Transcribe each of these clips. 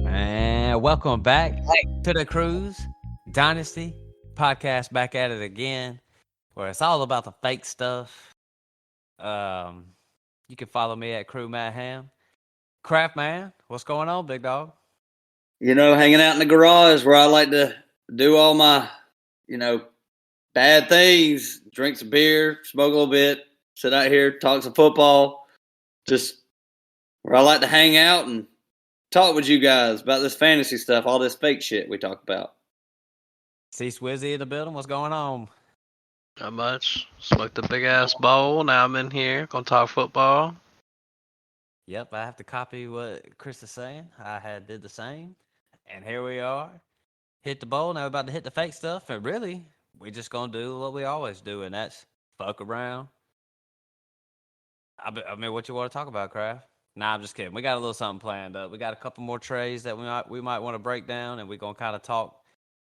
And welcome back to the Cruise Dynasty podcast. Back at it again, where it's all about the fake stuff. You can follow me at Crew Matt Hamm. Craft Man, what's going on, big dog? Hanging out in the garage where I like to do all my, bad things, drink some beer, smoke a little bit, sit out here, talk some football, just where I like to hang out and talk with you guys about this fantasy stuff, all this fake shit we talk about. See Swizzy in the building, what's going on? Not much. Smoked a big ass bowl. Now I'm in here. Gonna talk football. Yep, I have to copy what Chris is saying. I did the same. And here we are. Hit the bowl. Now we're about to hit the fake stuff. And really, we just going to do what we always do, and that's fuck around. I mean, what you want to talk about, Kraft? Nah, I'm just kidding. We got a little something planned up. We got a couple more trades that we might want to break down, and we're going to kind of talk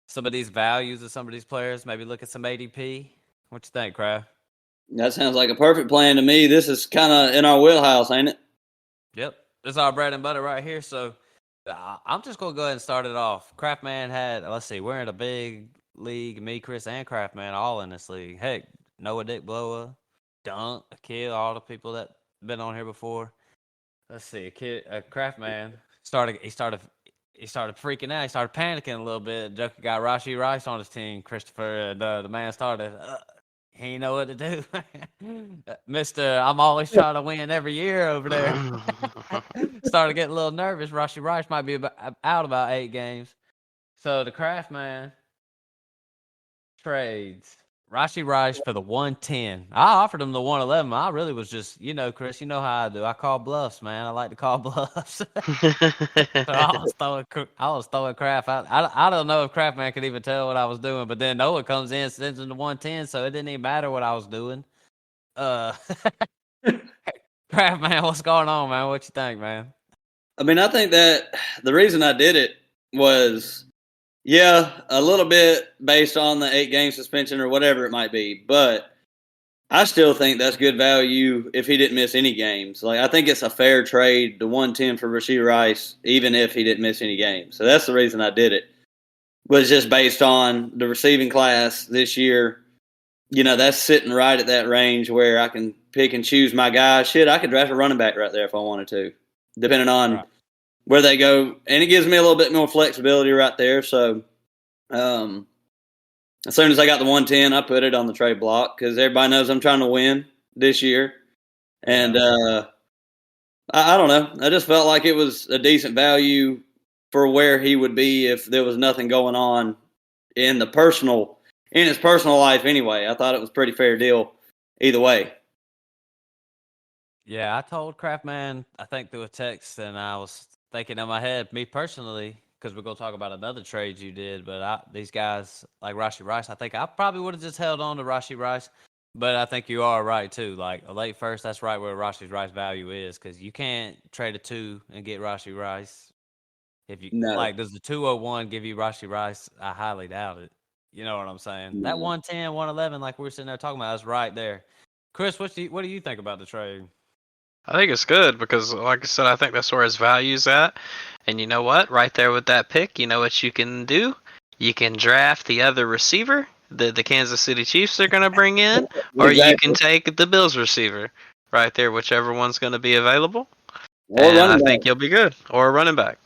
some of these values of some of these players, maybe look at some ADP. What you think, Kraft? That sounds like a perfect plan to me. This is kind of in our wheelhouse, ain't it? Yep. This is our bread and butter right here. So I'm just going to go ahead and start it off. Craftman had, let's see, we're in a big league. Me, Chris, and Craftman all in this league. Heck, Noah Dick Blower, Dunk, Akil, all the people that been on here before. Let's see, Craftman started freaking out. He started panicking a little bit. Joker got Rashee Rice on his team. Christopher, the man started. He ain't know what to do. Mister, I'm always trying to win every year over there. Started getting a little nervous. Rashee Rice might be out about 8 games. So the Craftman trades Rashee Rice for the 110. I offered him the 111. I really was just, Chris, you know how I do. I call bluffs, man. I like to call bluffs. So I was throwing Kraft out. I don't know if Craftman could even tell what I was doing, but then Noah comes in, sends him to 110, so it didn't even matter what I was doing. Craftman, what's going on, man? What you think, man? I mean, I think that the reason I did it was, a little bit based on the 8-game suspension or whatever it might be, but I still think that's good value if he didn't miss any games. Like, I think it's a fair trade, the 110 for Rashee Rice, even if he didn't miss any games. So that's the reason I did it. Was just based on the receiving class this year. That's sitting right at that range where I can pick and choose my guy. Shit, I could draft a running back right there if I wanted to, depending on where they go. And it gives me a little bit more flexibility right there. So as soon as I got the 110, I put it on the trade block because everybody knows I'm trying to win this year. And I don't know. I just felt like it was a decent value for where he would be if there was nothing going on in his personal life anyway. I thought it was a pretty fair deal either way. Yeah, I told Craftman, I think through a text, and I was thinking in my head, me personally, because we're going to talk about another trade you did, but these guys like Rashee Rice, I think I probably would have just held on to Rashee Rice, but I think you are right too. Like a late first, that's right where Rashee Rice value is, because you can't trade a 2 and get Rashee Rice. If you does the 201 give you Rashee Rice? I highly doubt it. You know what I'm saying? That 110, 111, like we were sitting there talking about, is right there. Chris, what do you think about the trade? I think it's good because, like I said, I think that's where his value's at. And you know what? Right there with that pick, you know what you can do? You can draft the other receiver the Kansas City Chiefs are going to bring in, or you can take the Bills receiver right there, whichever one's going to be available. And I think you'll be good. Or a running back.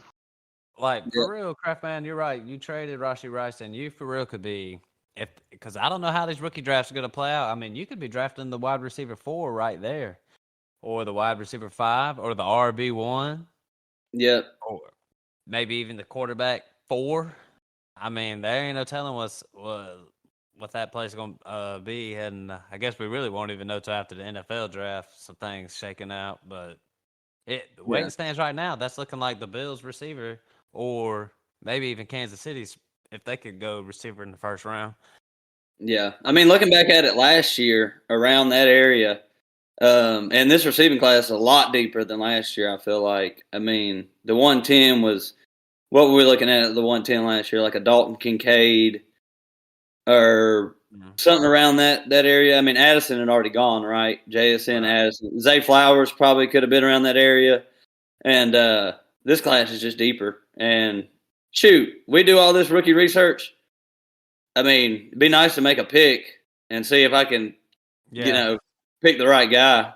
Like, for real, Craftman, you're right. You traded Rashee Rice, and you for real could be, because I don't know how these rookie drafts are going to play out. I mean, you could be drafting the wide receiver 4 right there, or the wide receiver 5, or the RB1. Yep. Or maybe even the quarterback 4. I mean, there ain't no telling what that place is going to be, and I guess we really won't even know till after the NFL draft. Some things shaking out, but the way it stands right now, that's looking like the Bills receiver, or maybe even Kansas City's, if they could go receiver in the first round. Yeah. I mean, looking back at it last year, around that area, And this receiving class is a lot deeper than last year, I feel like. I mean, the 110 was what were we looking at the 110 last year? Like a Dalton Kincaid or something around that area. I mean, Addison had already gone, right? JSN, Addison. Zay Flowers probably could have been around that area. And this class is just deeper. And shoot, we do all this rookie research. I mean, it'd be nice to make a pick and see if I can, pick the right guy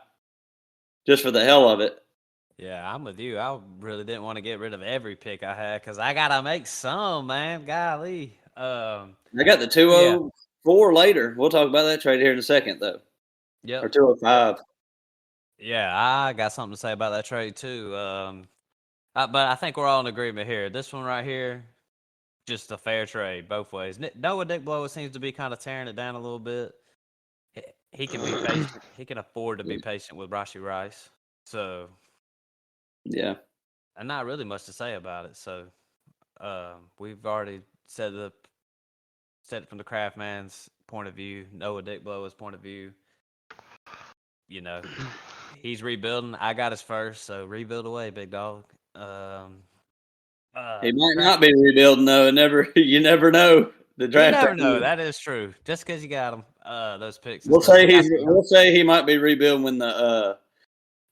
just for the hell of it. Yeah, I'm with you. I really didn't want to get rid of every pick I had because I got to make some, man. Golly. I got the 204 later. We'll talk about that trade here in a second, though. Yep. Or 205. Yeah, I got something to say about that trade, too. But I think we're all in agreement here. This one right here, just a fair trade both ways. Noah Dick Blow seems to be kind of tearing it down a little bit. He can be patient. He can afford to be patient with Rashee Rice. So, yeah, and not really much to say about it. So, we've already said it from the craft man's point of view, Noah Dick Blow's point of view. You know, he's rebuilding. I got his first, so rebuild away, big dog. He might not be rebuilding though. You never know. The draft. You never know. That is true. Just because you got him, those picks. We'll say he might be rebuilding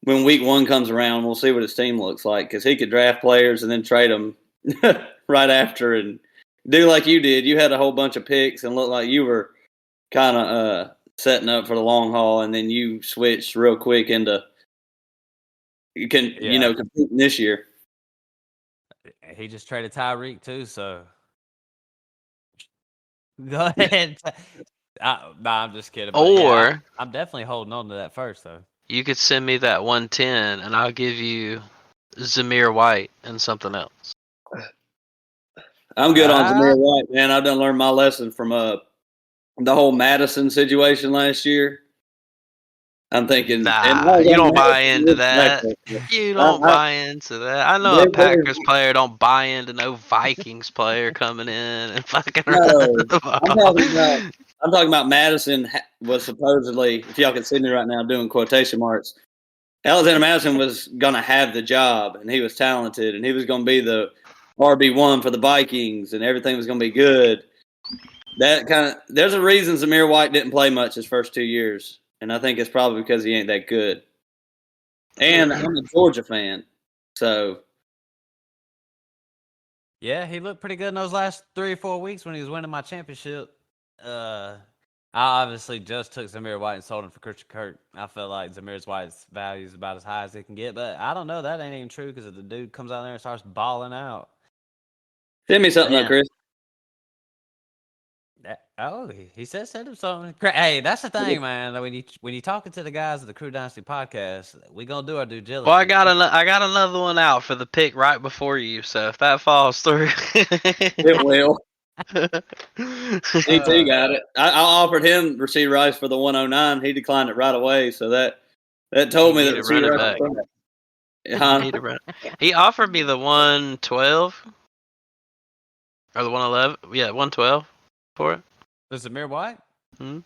when week 1 comes around. We'll see what his team looks like because he could draft players and then trade them right after and do like you did. You had a whole bunch of picks and looked like you were kind of setting up for the long haul, and then you switched real quick into competing this year. He just traded Tyreek too, so go ahead. I'm just kidding. Or I'm definitely holding on to that first, though. You could send me that 110, and I'll give you Zamir White and something else. I'm good on Zamir White, man. I've done learned my lesson from the whole Madison situation last year. I'm thinking, you don't buy into that. You don't buy into that. I know a Packers player don't buy into no Vikings player coming in and fucking running the ball. I'm talking about Madison was supposedly, if y'all can see me right now doing quotation marks, Alexander Madison was going to have the job, and he was talented, and he was going to be the RB1 for the Vikings, and everything was going to be good. There's a reason Zamir White didn't play much his first 2 years. And I think it's probably because he ain't that good. And I'm a Georgia fan, so. Yeah, he looked pretty good in those last 3 or 4 weeks when he was winning my championship. I obviously just took Zamir White and sold him for Christian Kirk. I felt like Zamir White's value is about as high as it can get, but I don't know. That ain't even true because if the dude comes out there and starts balling out. Send me something, though, Chris. He said send him something. Hey, that's the thing, man. When you talking to the guys of the Crew Dynasty podcast, we gonna do our due diligence. Well, I got another one out for the pick right before you. So if that falls through, it will. He too got it. I offered him Rashee Rice for the 109. He declined it right away. So that told me that Rashee Rice. He offered me the 112 or the 111. Yeah, 112 for it. The Zamir White? Hmm.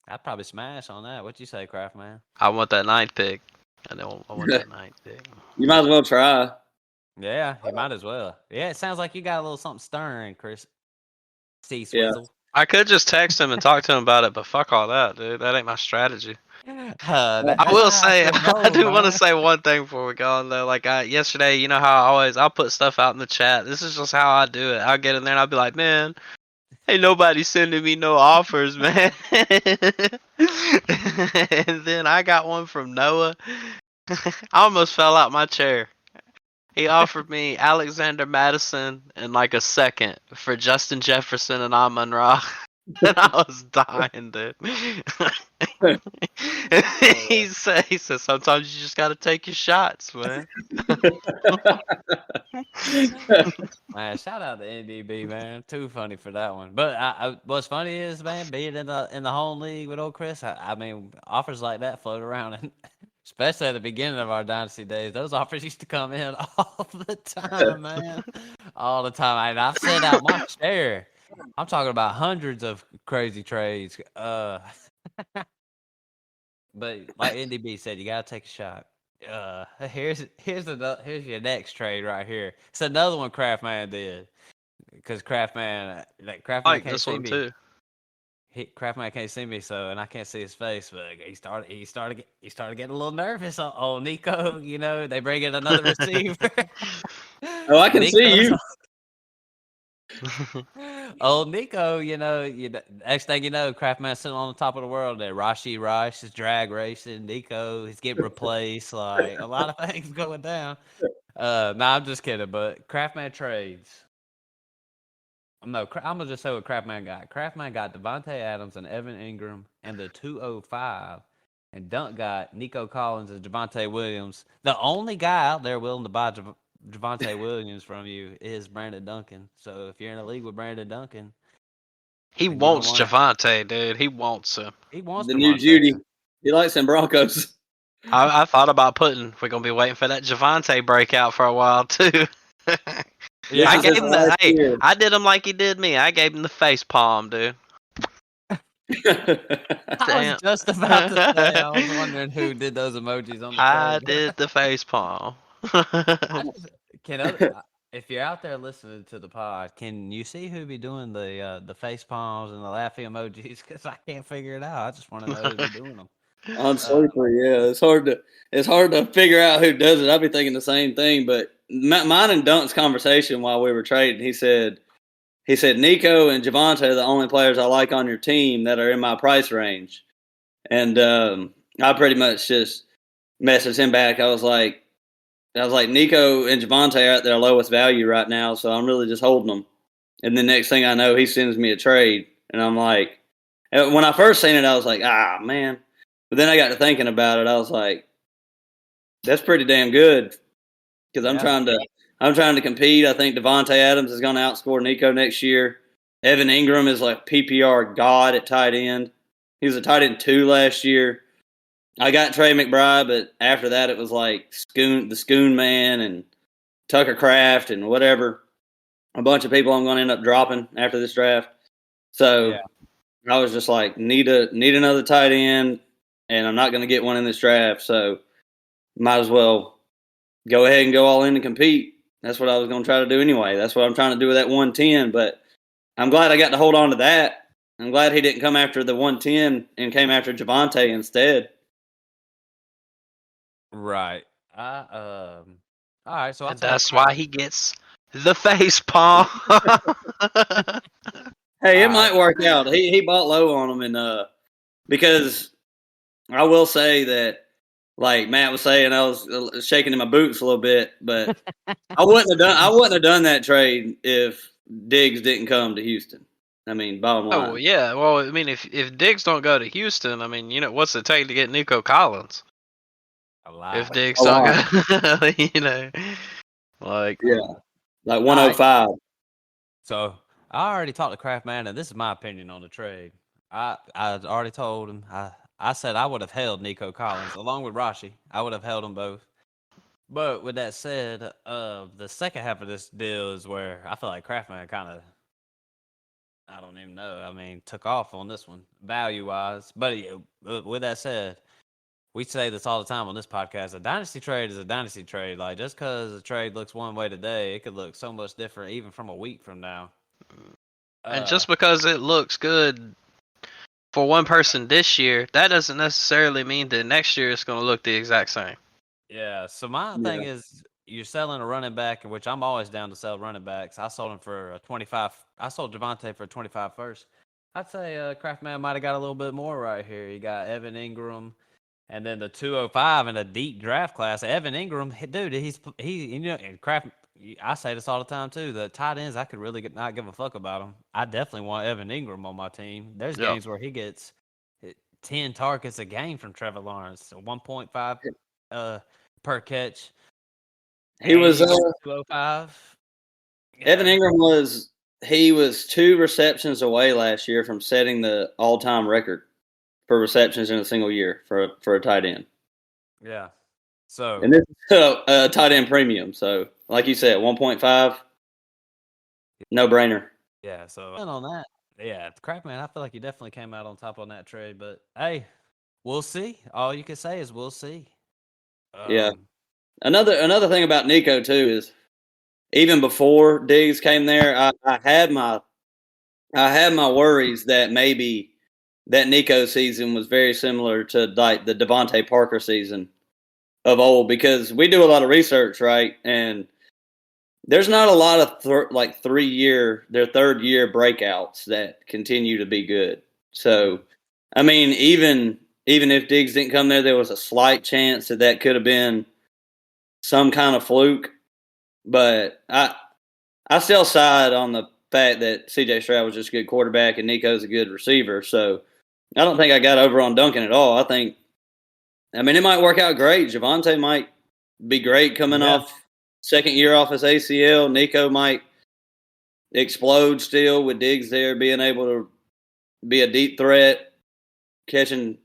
I'd probably smash on that. What you say, Craft Man? I want that 9th pick. I want that 9th pick. You might as well try. Yeah, you might as well. Yeah, it sounds like you got a little something stirring, Chris. See, Swizzle. Yeah. I could just text him and talk to him about it, but fuck all that, dude. That ain't my strategy. I will say, I do want to say one thing before we go on, though. Like, yesterday, you know how I'll put stuff out in the chat. This is just how I do it. I'll get in there and I'll be like, man, ain't nobody sending me no offers, man. And then I got one from Noah. I almost fell out my chair. He offered me Alexander Madison and like a second for Justin Jefferson and Amon-Ra. And I was dying, dude. He said, sometimes you just got to take your shots, man. Man, shout out to NDB, man. Too funny for that one. But what's funny is, man, being in the home league with old Chris, I mean, offers like that float around, and especially at the beginning of our Dynasty days, those offers used to come in all the time, man. All the time. And I've sent out my share. I'm talking about hundreds of crazy trades. But like NDB said, you gotta take a shot. Here's your next trade right here. It's another one Craftman did because Craftman I Craftman like can't this see one me. too. Craftman can't see me, so and I can't see his face. But he started getting a little nervous. Oh, Nico, they bring in another receiver. Oh, I can see Nico's you. old Nico, next thing you know, Craftman's sitting on the top of the world there. Rashi Rice is drag racing. Nico is getting replaced. Like a lot of things going down. I'm just kidding. But Craftman trades. No, I'm gonna just say what Craftman got. Craftman got Devontae Adams and Evan Ingram and the 205, and Dunk got Nico Collins and Javonte Williams. The only guy out there willing to buy Javonte Williams from you is Brandon Duncan. So if you're in a league with Brandon Duncan, He then you're gonna wants want to. Javante, dude. He wants him. He wants The new Javonte. Judy. He likes them Broncos. I thought about we're gonna be waiting for that Javante breakout for a while too. This I is gave his him last year. I did him like he did me. I gave him the face palm, dude. I was Damn. just about to say. I was wondering who did those emojis on the I trade. did the face palm. I just if you're out there listening to the pod, can you see who be doing the face palms and the laughing emojis? Because I can't figure it out. I just want to know who be doing them. On Sleeper, yeah, it's hard to figure out who does it. I'd be thinking the same thing, but mine and Dunk's conversation while we were trading, he said Nico and Javonte are the only players I like on your team that are in my price range, and I pretty much just messaged him back. I was like Nico and Javonte are at their lowest value right now, so I'm really just holding them. And the next thing I know, he sends me a trade, and I'm like, when I first seen it, I was like, ah man. But then I got to thinking about it. I was like, that's pretty damn good because I'm trying to compete. I think Devontae Adams is going to outscore Nico next year. Evan Ingram is like PPR god at tight end. He was a tight end 2 last year. I got Trey McBride, but after that it was like the Scoon Man and Tucker Craft and whatever. A bunch of people I'm going to end up dropping after this draft. So Yeah. I was just like, need another tight end, and I'm not going to get one in this draft, so might as well go ahead and go all in and compete. That's what I was going to try to do anyway. That's what I'm trying to do with that 110, but I'm glad I got to hold on to that. I'm glad he didn't come after the 110 and came after Javonte instead. Right. All right. So I'll And tell you. that's why he gets the face palm. Hey, it All might right. work out. He bought low on him, and because I will say that, like Matt was saying, I was shaking in my boots a little bit, but I wouldn't have done that trade if Diggs didn't come to Houston. I mean, bottom line. Oh yeah. Well, I mean, if Diggs don't go to Houston, I mean, what's it take to get Nico Collins? A lot. If Diggs A don't lot. go, like Yeah, like All right. 105. So I already talked to Kraft Man, and this is my opinion on the trade. I already told him. I said I would have held Nico Collins along with Rashi. I would have held them both. But with that said, the second half of this deal is where I feel like Kraftman kind of, I don't even know. I mean, took off on this one value wise. But with that said, we say this all the time on this podcast. A dynasty trade is a dynasty trade. Like just because a trade looks one way today, it could look so much different even from a week from now. and just because it looks good for one person this year, that doesn't necessarily mean that next year it's going to look the exact same. Yeah. So my thing is, you're selling a running back, which I'm always down to sell running backs. I sold him for a 25. I sold Javonte for a 25 first. I'd say Craftman might have got a little bit more right here. He got Evan Ingram, and then the 205 in a deep draft class. Evan Ingram, dude, and Kraft. I say this all the time too. The tight ends, I could really not give a fuck about them. I definitely want Evan Ingram on my team. There's games where he gets 10 targets a game from Trevor Lawrence, so 1.5 per catch. He was 205. Evan Ingram was 2 receptions away last year from setting the all-time record for receptions in a single year for a tight end. Yeah. So and this is a tight end premium. So like you said, 1.5, no brainer. yeah. So on that, yeah, crap, man. I feel like you definitely came out on top on that trade. But hey, we'll see. All you can say is we'll see. Yeah. Another thing about Nico too is even before Diggs came there, I had my worries that maybe that Nico season was very similar to like the Devontae Parker season of old, because we do a lot of research, right? And there's not a lot of like 3 year, their third year breakouts that continue to be good. So, I mean, even if Diggs didn't come there, there was a slight chance that that could have been some kind of fluke. But I still side on the fact that C.J. Stroud was just a good quarterback and Nico's a good receiver. So I don't think I got over on Duncan at all. I mean, it might work out great. Javonte might be great coming off second year off his ACL. Nico might explode still with Diggs there, being able to be a deep threat, catching.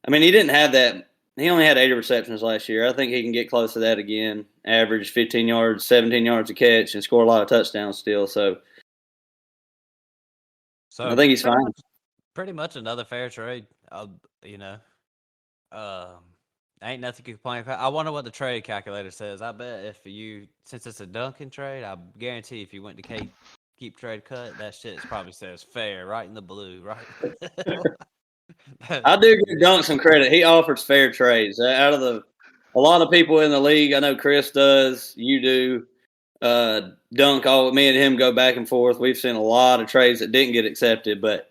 I mean, he didn't have that. He only had 80 receptions last year. I think he can get close to that again. Average 15 yards, 17 yards a catch, and score a lot of touchdowns still. So I think he's fine. Pretty much another fair trade. You know, ain't nothing you can complain about. I wonder what the trade calculator says. I bet since it's a Duncan trade, I guarantee if you went to keep trade cut, that shit probably says fair right in the blue, right? I do give Dunk some credit. He offers fair trades. Out of a lot of people in the league, I know Chris does. You do. Dunk, me and him go back and forth. We've seen a lot of trades that didn't get accepted, but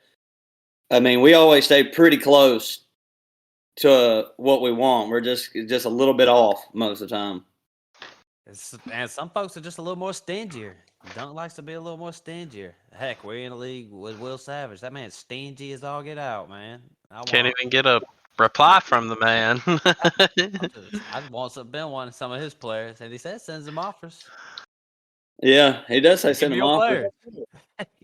I mean, we always stay pretty close to what we want. We're just a little bit off most of the time. And some folks are just a little more stingier. Dunk likes to be a little more stingier. Heck, we're in a league with Will Savage. That man's stingy as all get out, man. Can't even get a reply from the man. I been wanting some of his players, and he said sends them offers. Yeah, he does say send them offers.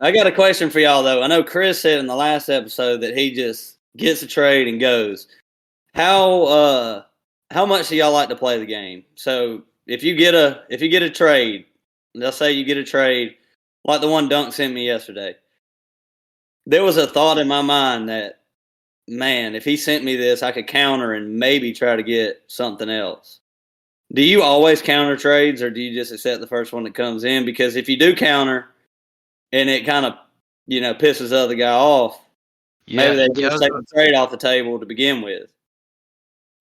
I got a question for y'all though. I know Chris said in the last episode that he just gets a trade and goes. How much do y'all like to play the game? So if you get a trade, let's say you get a trade like the one Dunk sent me yesterday. There was a thought in my mind that, man, if he sent me this, I could counter and maybe try to get something else. Do you always counter trades, or do you just accept the first one that comes in? Because if you do counter and it kind of, pisses the other guy off, maybe they just take the trade off the table to begin with.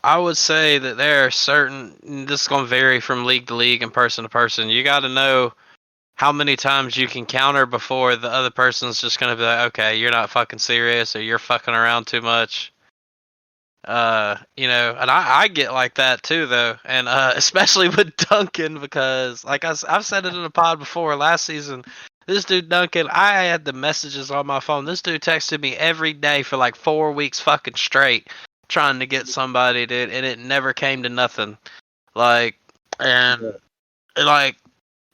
I would say that there are certain, this is going to vary from league to league and person to person. You got to know how many times you can counter before the other person's just going to be like, okay, you're not fucking serious, or you're fucking around too much. And I get like that too, though. And especially with Duncan, because like I've said it in the pod before last season, this dude Duncan, I had the messages on my phone. This dude texted me every day for like 4 weeks fucking straight, trying to get somebody, dude, and it never came to nothing. Like, and like,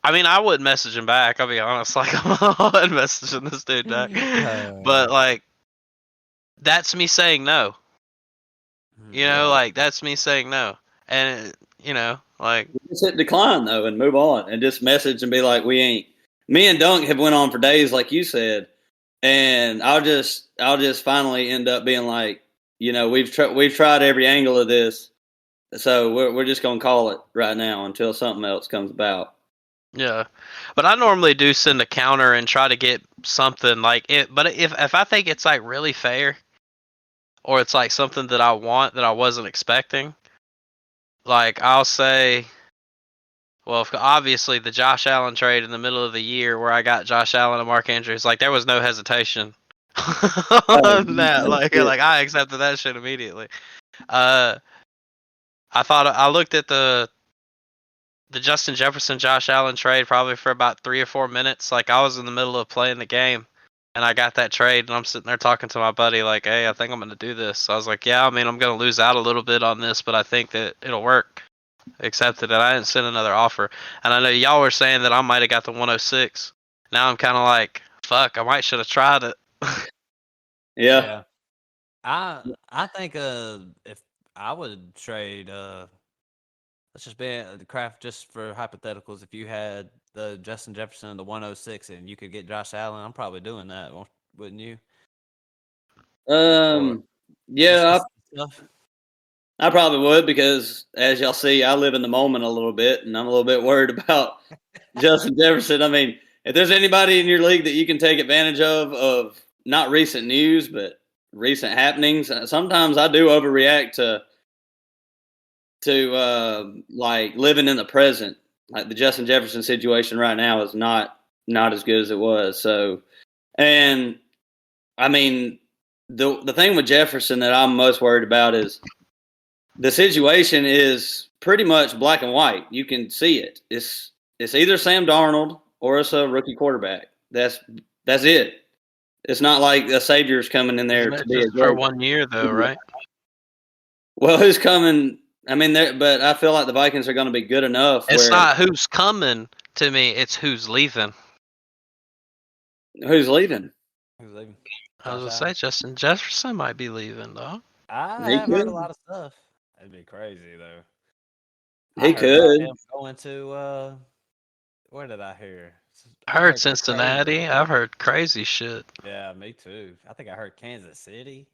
I mean, I wouldn't message him back. I'll be honest. Like, I'm not messaging this dude back. But like, that's me saying no. Like, that's me saying no. And like, just hit decline though and move on and just message and be like, we ain't. Me and Dunk have went on for days, like you said, and I'll just finally end up being like, we've tried every angle of this, so we're just gonna call it right now until something else comes about. Yeah, but I normally do send a counter and try to get something like it. But if I think it's like really fair, or it's like something that I want that I wasn't expecting, like I'll say, well, obviously the Josh Allen trade in the middle of the year where I got Josh Allen and Mark Andrews, like there was no hesitation on that. Like I accepted that shit immediately. I looked at the Justin Jefferson Josh Allen trade probably for about 3 or 4 minutes. Like I was in the middle of playing the game and I got that trade and I'm sitting there talking to my buddy like, hey, I think I'm going to do this. So I was like, yeah, I mean, I'm going to lose out a little bit on this, but I think that it'll work. Accepted it. I didn't send another offer. And I know y'all were saying that I might have got the 106. Now I'm kind of like, fuck, I might should have tried it. Yeah. I think if I would trade let's just be the craft just for hypotheticals. If you had the Justin Jefferson and the 106 and you could get Josh Allen, I'm probably doing that, wouldn't you? Yeah. stuff. I probably would because, as y'all see, I live in the moment a little bit, and I'm a little bit worried about Justin Jefferson. I mean, if there's anybody in your league that you can take advantage of not recent news but recent happenings, sometimes I do overreact to like living in the present. Like the Justin Jefferson situation right now is not as good as it was. So, and I mean, the thing with Jefferson that I'm most worried about is the situation is pretty much black and white. You can see it. It's either Sam Darnold or it's a rookie quarterback. That's it. It's not like a savior's coming in there Isn't to it be a just for great. 1 year though, right? Well, who's coming? I mean, but I feel like the Vikings are going to be good enough It's where not who's coming to me; it's who's leaving. who's leaving? Who's leaving? I was Josh gonna say Allen? Justin Jefferson might be leaving, though. I He have heard a could. lot of stuff. That'd be crazy though. I He heard about could. him going to where did I hear? I I heard heard some crazy. Cincinnati. I've heard crazy shit. Yeah, me too. I think I heard Kansas City.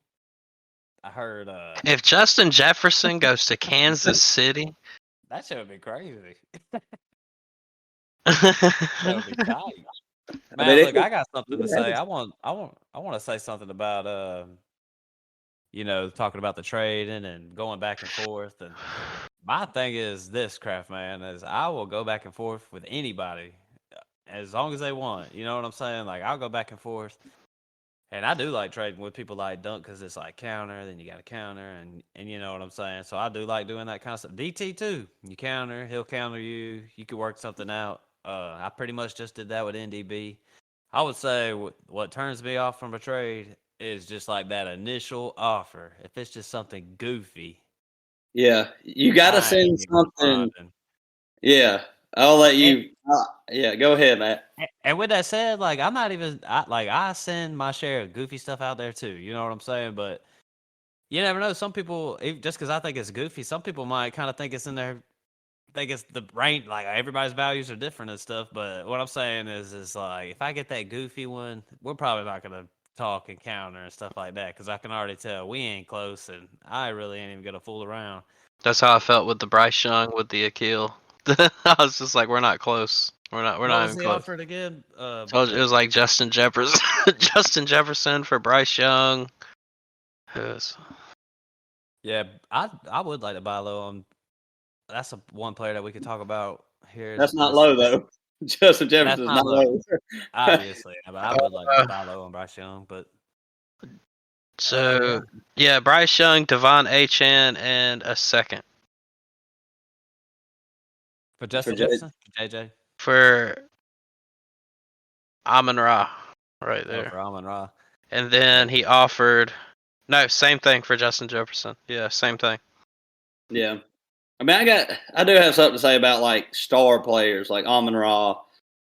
I heard If Justin Jefferson goes to Kansas City, that shit would be crazy. I That would be tight. I mean, Man, look, I got something to say. I want to say something about talking about the trading and going back and forth. And my thing is this, Craft Man, is I will go back and forth with anybody as long as they want. You know what I'm saying? Like I'll go back and forth. And I do like trading with people like Dunk because it's like counter, then you got to counter, and you know what I'm saying. So I do like doing that kind of stuff. DT too. You counter, he'll counter you. You could work something out. I pretty much just did that with NDB. I would say what turns me off from a trade is just like that initial offer. If it's just something goofy, yeah, you got to I ain't send even something. responding. Yeah, I'll let And, you. Yeah, go ahead, Matt. and with that said, like I'm not even I send my share of goofy stuff out there too. You know what I'm saying? But you never know. Some people, just because I think it's goofy, some people might kind of think it's in their, think it's the range. Like everybody's values are different and stuff. But what I'm saying is like if I get that goofy one, we're probably not gonna talk and counter and stuff like that because I can already tell we ain't close, and I really ain't even gonna fool around. That's how I felt with the Bryce Young with the Akil. I was just like, we're not close. We're What not was even he close. offered again? So it was like Justin Jefferson, Justin Jefferson for Bryce Young. Yes. Yeah, I would like to buy low on. That's one player that we could talk about here. That's not This low though. Justin that's Jefferson's not not low, low. obviously, but I would like to Uh, buy low on Bryce Young. But so yeah. yeah, Bryce Young, Devon Achan, and a second For For Justin Jay. Jefferson, JJ. for Amon Ra, right Oh, there. for Amon Ra. And then he offered no, same thing for Justin Jefferson. Yeah, same thing. Yeah, I mean, I do have something to say about like star players like Amon Ra,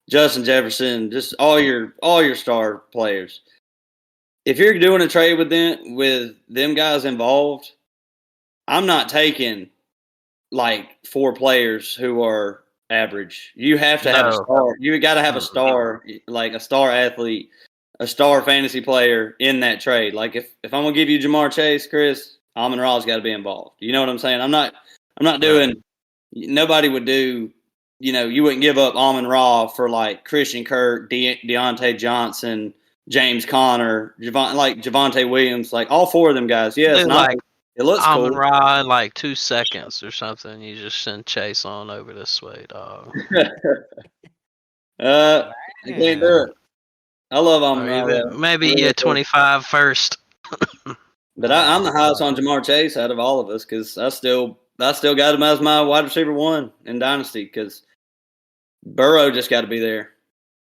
Justin Jefferson, just all your star players. If you're doing a trade with them guys involved, I'm not taking like four players who are average. You have to have a No. star. You got to have a Mm-mm. star, like a star athlete, a star fantasy player in that trade. Like if I'm gonna give you Jamar Chase, Chris, Amon Ra's got to be involved. You know what I'm saying? I'm not Right. doing. Nobody would do. You know, you wouldn't give up Amon Ra for like Christian Kirk, Deontay Johnson, James Conner, Javonte Williams, like all four of them guys. Yeah, it's Do not. like It looks Amon cool. Ra in like 2 seconds or something. You just send Chase on over this way, dog. I can't do Man. it. I love Amon Or Ra even though. I maybe really a do. 25 first. But I'm the highest on Jamar Chase out of all of us because I still got him as my wide receiver one in Dynasty because Burrow just got to be there.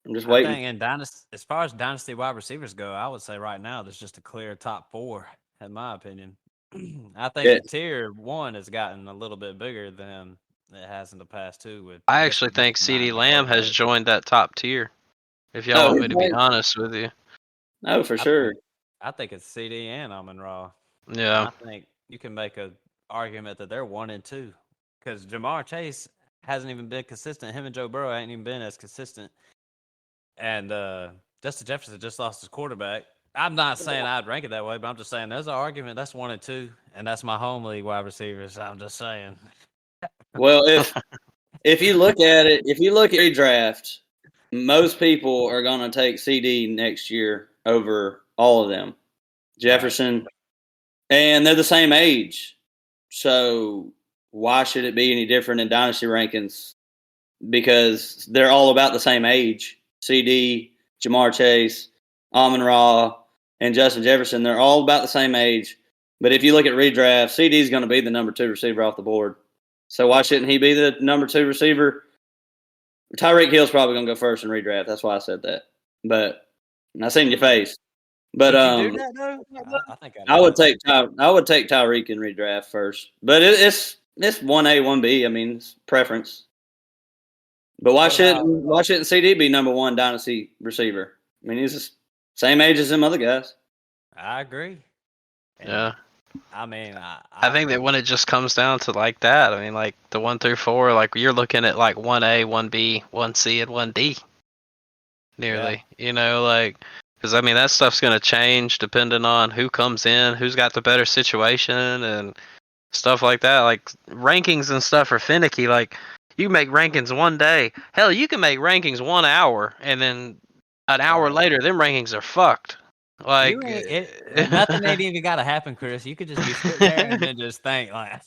I'm just I waiting. think in Dynasty, as far as Dynasty wide receivers go, I would say right now there's just a clear top four, in my opinion. I think the It, tier one has gotten a little bit bigger than it has in the past too, with I just actually think nine CeeDee man Lamb has quarterbacks. joined that top tier. If y'all oh, want he's me to be playing. honest with you. No, for I sure. think I think it's CD and Amon Ra, and Yeah. I think you can make a argument that they're 1 and 2 because Jamar Chase hasn't even been consistent. Him and Joe Burrow ain't even been as consistent, and Justin Jefferson just lost his quarterback. I'm not saying I'd rank it that way, but I'm just saying there's an argument. That's 1 and 2, and that's my home league wide receivers. I'm just saying. Well, if you look at it, if you look at redraft, most people are going to take CD next year over all of them. Jefferson, and they're the same age. So why should it be any different in dynasty rankings? Because they're all about the same age. CD, Jamar Chase, Amon-Ra, and Justin Jefferson, they're all about the same age. But if you look at redraft, CD is going to be the number 2 receiver off the board. So why shouldn't he be the number 2 receiver? Tyreek Hill's probably going to go first in redraft. That's why I said that. But I seen your face. But Would you do that though? I think I would take Tyreek in redraft first. But it's 1A, 1B. I mean, it's preference. But why shouldn't CD be number 1 dynasty receiver? I mean, he's the same age as them other guys. I agree. Yeah. I mean, I think that when it just comes down to like that, I mean, like the 1 through 4, like you're looking at like 1A, 1B, 1C, and 1D. Nearly, like, because I mean that stuff's gonna change depending on who comes in, who's got the better situation, and stuff like that. Like rankings and stuff are finicky. Like you make rankings one day, hell, you can make rankings 1 hour, and then an hour later, them rankings are fucked. Like nothing ain't even got to happen, Chris. You could just be sitting there and then just think like,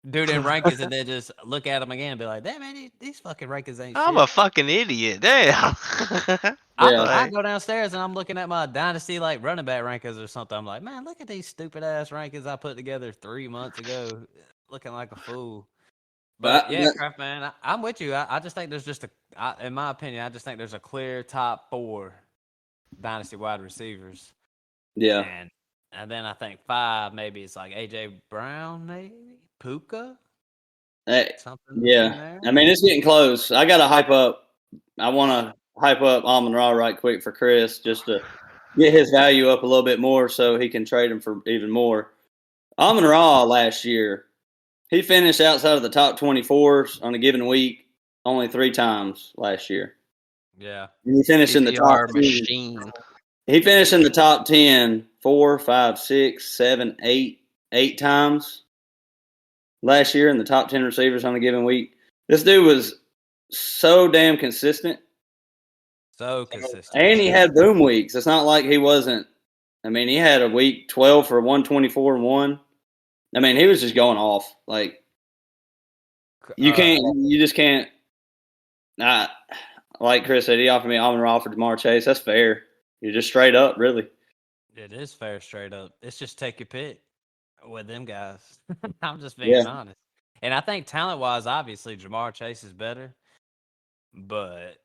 do them rankings and then just look at them again and be like, damn man, these fucking rankings ain't I'm shit. a fucking idiot. Damn. I go downstairs and I'm looking at my dynasty like running back rankings or something. I'm like, man, look at these stupid ass rankings I put together 3 months ago, looking like a fool. But yeah, Kraft man, I'm with you. I just think there's just in my opinion, I just think there's a clear top 4 dynasty wide receivers. Yeah. And then I think 5 maybe it's like AJ Brown, maybe Puka. Something. Yeah. I mean, it's getting close. I got to hype up. I want to hype up Amon-Ra right quick for Chris just to get his value up a little bit more so he can trade him for even more. Amon-Ra last year, he finished outside of the top 24s on a given week only 3 times last year. Yeah. And he finished in the top machine. 10. He finished in the top 10 4, 5, 6, 7, 8 times last year in the top 10 receivers on a given week. This dude was so damn consistent. So consistent. And he had boom weeks. It's not like he wasn't. I mean, he had a week 12 for 124 and 1. I mean, he was just going off. Like, you just can't. Like Chris said, he offered me Amon-Ra for Jamar Chase. That's fair. You're just straight up, really. It is fair, straight up. It's just take your pick with them guys. I'm just being honest. And I think talent-wise, obviously, Jamar Chase is better. But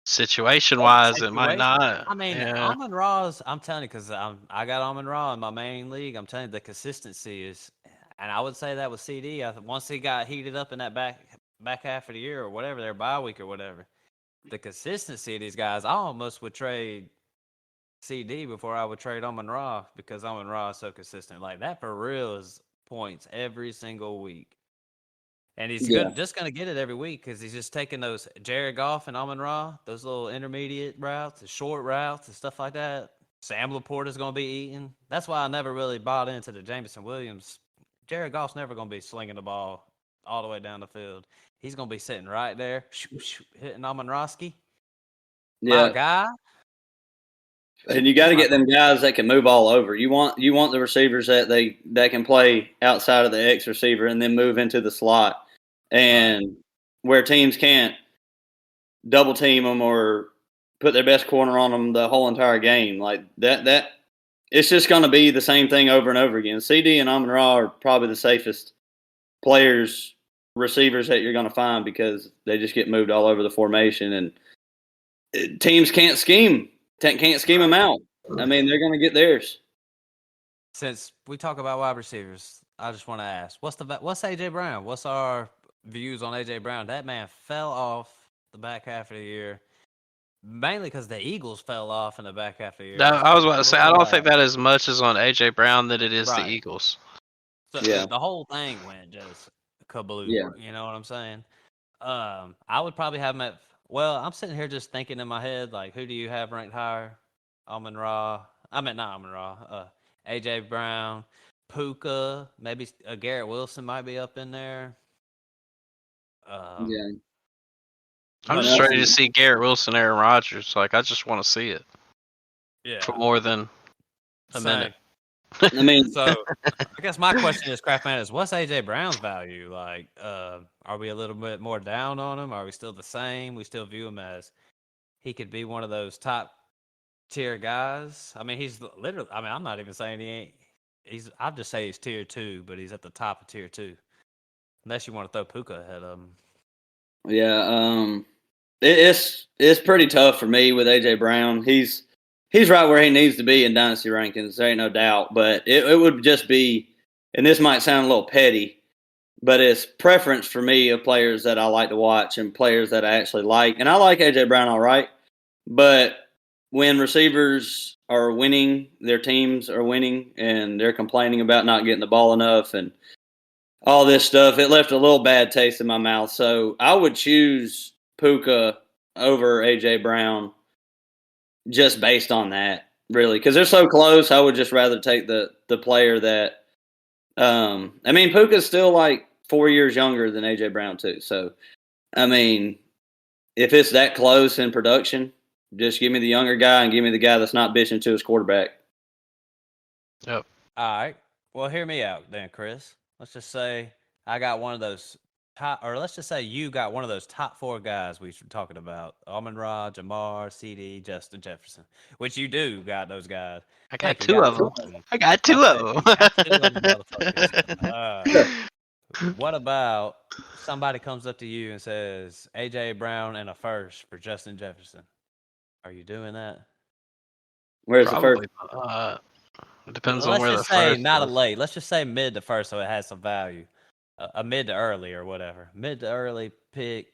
situation-wise, it might not. I mean, Amon-Ra's, I'm telling you, because I got Amon-Ra in my main league. I'm telling you, the consistency is, and I would say that with CD. Once he got heated up in that back half of the year or whatever, their bye week or whatever, the consistency of these guys, I almost would trade CD before I would trade Amon-Ra because Amon-Ra is so consistent. Like that for real is points every single week. And he's just going to get it every week because he's just taking those Jared Goff and Amon-Ra, those little intermediate routes, the short routes and stuff like that. Sam Laporte is going to be eating. That's why I never really bought into the Jameson Williams. Jared Goff's never going to be slinging the ball all the way down the field. He's going to be sitting right there, hitting Amon-Ra-ski. My guy. And you got to get them guys that can move all over. You want the receivers that can play outside of the X receiver and then move into the slot. And where teams can't double team them or put their best corner on them the whole entire game, like that it's just going to be the same thing over and over again. CD and Amon-Ra are probably the safest receivers that you're going to find because they just get moved all over the formation and teams can't scheme them out. I mean, they're going to get theirs. Since we talk about wide receivers, I just want to ask, what's AJ Brown? What's our views on AJ Brown? That man fell off the back half of the year, mainly because the Eagles fell off in the back half of the year. I was about to say, I don't think that as much as on AJ Brown that it is the Eagles. So the whole thing went just kablooey. Yeah. You know what I'm saying? I would probably have him at. Well, I'm sitting here just thinking in my head, like, who do you have ranked higher? Amon-Ra, I mean, not Amon Ra. AJ Brown, Puka, maybe Garrett Wilson might be up in there. Yeah. I'm But just ready to Nothing. see Garrett Wilson, Aaron Rodgers. Like, I just want to see it for yeah, more than a same. minute. I mean, So I guess my question is, Craftman, is what's AJ Brown's value? Like, are we a little bit more down on him? Are we still the same? We still view him as he could be one of those top tier guys. I mean, he's literally. I mean, I'm not even saying he ain't. I'll just say he's tier 2, but he's at the top of tier 2. Unless you want to throw Puka ahead of him. yeah. It's pretty tough for me with AJ Brown. He's right where he needs to be in dynasty rankings. There ain't no doubt. But it would just be, and this might sound a little petty, but it's preference for me of players that I like to watch and players that I actually like. And I like AJ Brown all right, but when receivers are winning, their teams are winning, and they're complaining about not getting the ball enough and all this stuff, it left a little bad taste in my mouth. So I would choose Puka over AJ Brown just based on that, really, because they're so close. I would just rather take the player that. I mean, Puka's still like 4 years younger than AJ Brown too. So, I mean, if it's that close in production, just give me the younger guy and give me the guy that's not bitching to his quarterback. Yep. All right. Well, hear me out then, Chris. Let's just say I got one of those top, or let's just say you got one of those top 4 guys we were talking about: Amon-Ra, Jamar, CD, Justin Jefferson. Which you do got those guys. I got Heck, you 2 got of 3 them. of them. I got I 2 said of you them. got 2 of them motherfuckers. What about somebody comes up to you and says AJ Brown and a first for Justin Jefferson? Are you doing that? Where's the first? Probably. It depends on Let's where the just say first not a is. late. Let's just say mid to first, so it has some value. A mid to early or whatever. Mid to early pick,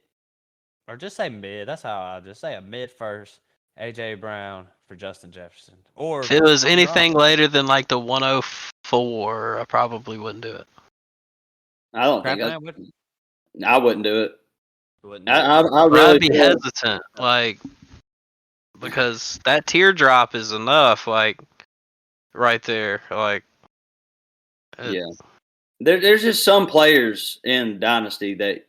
or just say mid. That's how I just say a mid first. AJ Brown for Justin Jefferson, or If it was I'm wrong. anything later than like the 104, I probably wouldn't do it. I don't think Craftman would I wouldn't do it. wouldn't do it. I But really I'd be feel, hesitant, like, because that teardrop is enough, like, right there. Like, yeah. There's just some players in Dynasty that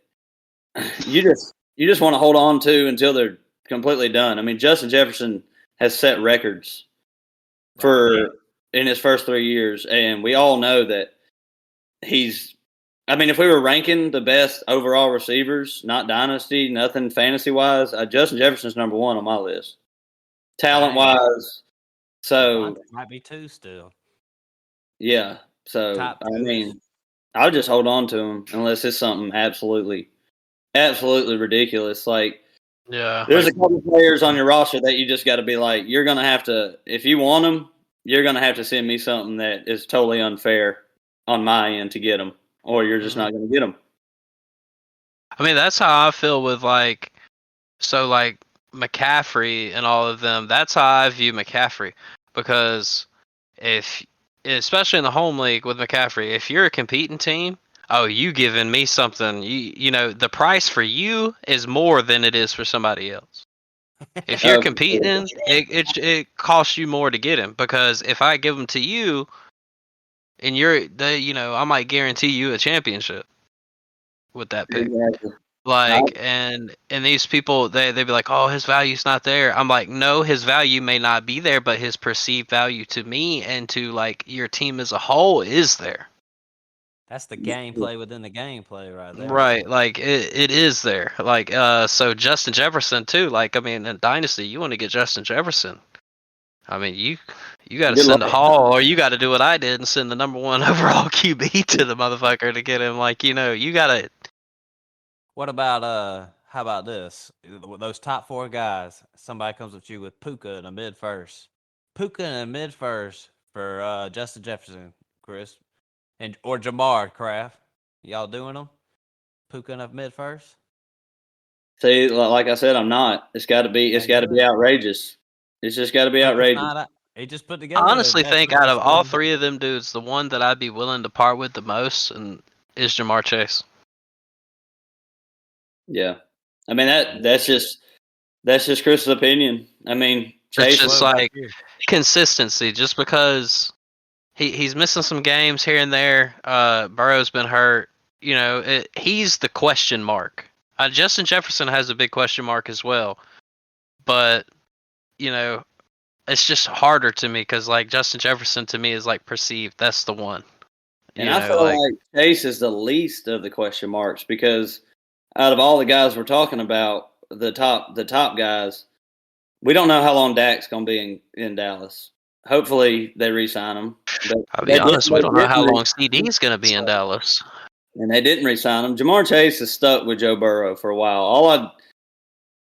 you just want to hold on to until they're completely done. I mean, Justin Jefferson has set records Right. for in his first 3 years, and we all know that he's. I mean, if we were ranking the best overall receivers, not Dynasty, nothing fantasy wise, Justin Jefferson's number 1 on my list, talent Dang, wise. So Devontae might be 2 still. yeah, so Top I 2ish. mean, I'll just hold on to him unless it's something absolutely ridiculous. Like yeah, there's like, a couple players on your roster that you just got to be like, you're gonna have to, if you want them, you're gonna have to send me something that is totally unfair on my end to get them, or you're just not gonna get them. I mean, that's how I feel with, like, so, like, McCaffrey and all of them. That's how I view McCaffrey, because if, especially in the home league with McCaffrey, if you're a competing team, oh, you giving me something, you know, the price for you is more than it is for somebody else. If you're competing, it costs you more to get him, because if I give them to you and I might guarantee you a championship with that pick. Exactly. Like, and these people, they'd be like, oh, his value's not there. I'm like, no, his value may not be there, but his perceived value to me and to, like, your team as a whole is there. That's the gameplay within the gameplay right there. Right, like, it is there. Like, so Justin Jefferson too. Like, I mean, in Dynasty, you want to get Justin Jefferson. I mean, you got to Good send a luck. haul, or you got to do what I did and send the number 1 overall QB to the motherfucker to get him. Like, you got to. What about how about this? Those top 4 guys, somebody comes up to you with Puka in a mid first. Puka in a mid first for Justin Jefferson, Chris. And or Jamar Kraft. Y'all doing them? Puka in a mid first? See, like I said, I'm not. It's got to be. It's Can't got to do be it. outrageous. It's just got to be Puka's outrageous. not. He just put I together the honestly best think out of fantasy all season. 3 of them dudes, the one that I'd be willing to part with the most is Jamar Chase. Yeah, I mean that's just Chris's opinion. I mean, It's Chase just What about like you? consistency. Just because he's missing some games here and there. Burrow's been hurt. He's the question mark. Justin Jefferson has a big question mark as well, but you know, it's just harder to me because like Justin Jefferson to me is like perceived. That's the one. and I feel Like like Chase is the least of the question marks because out of all the guys we're talking about, the top guys, we don't know how long Dak's going to be in Dallas. Hopefully they re-sign him. But I'll be they honest, we didn't, don't know how long CD is going to be in Dallas. and they didn't re-sign him. Jamar Chase is stuck with Joe Burrow for a while.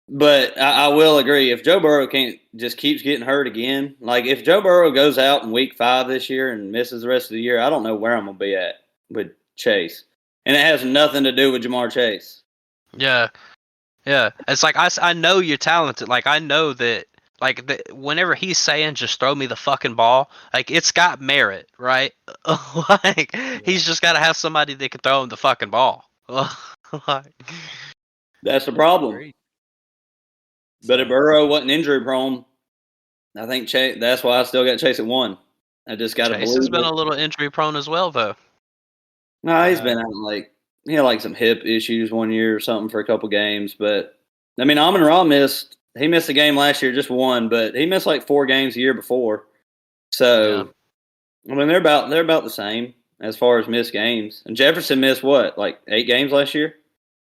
But I will agree if Joe Burrow can't just keeps getting hurt again. Like if Joe Burrow goes out in Week 5 this year and misses the rest of the year, I don't know where I'm gonna be at with Chase, and it has nothing to do with Jamar Chase. Yeah, yeah. It's like I know you're talented. Like I know that. Like whenever he's saying just throw me the fucking ball, like it's got merit, right? Like he's just got to have somebody that can throw him the fucking ball. Like, That's the problem. Agreed. But if So, Burrow wasn't injury prone, I think Chase. That's why I still got Chase at 1. I just got to Chase has believe been it. a little injury prone as well, though. No, he's yeah. been out like he had like some hip issues one year or something for a couple games. But I mean, Amon Ra missed. He missed a game last year, just one, but he missed like 4 games the year before. Yeah. So I mean, they're about the same as far as missed games. And Jefferson missed what, like 8 games last year?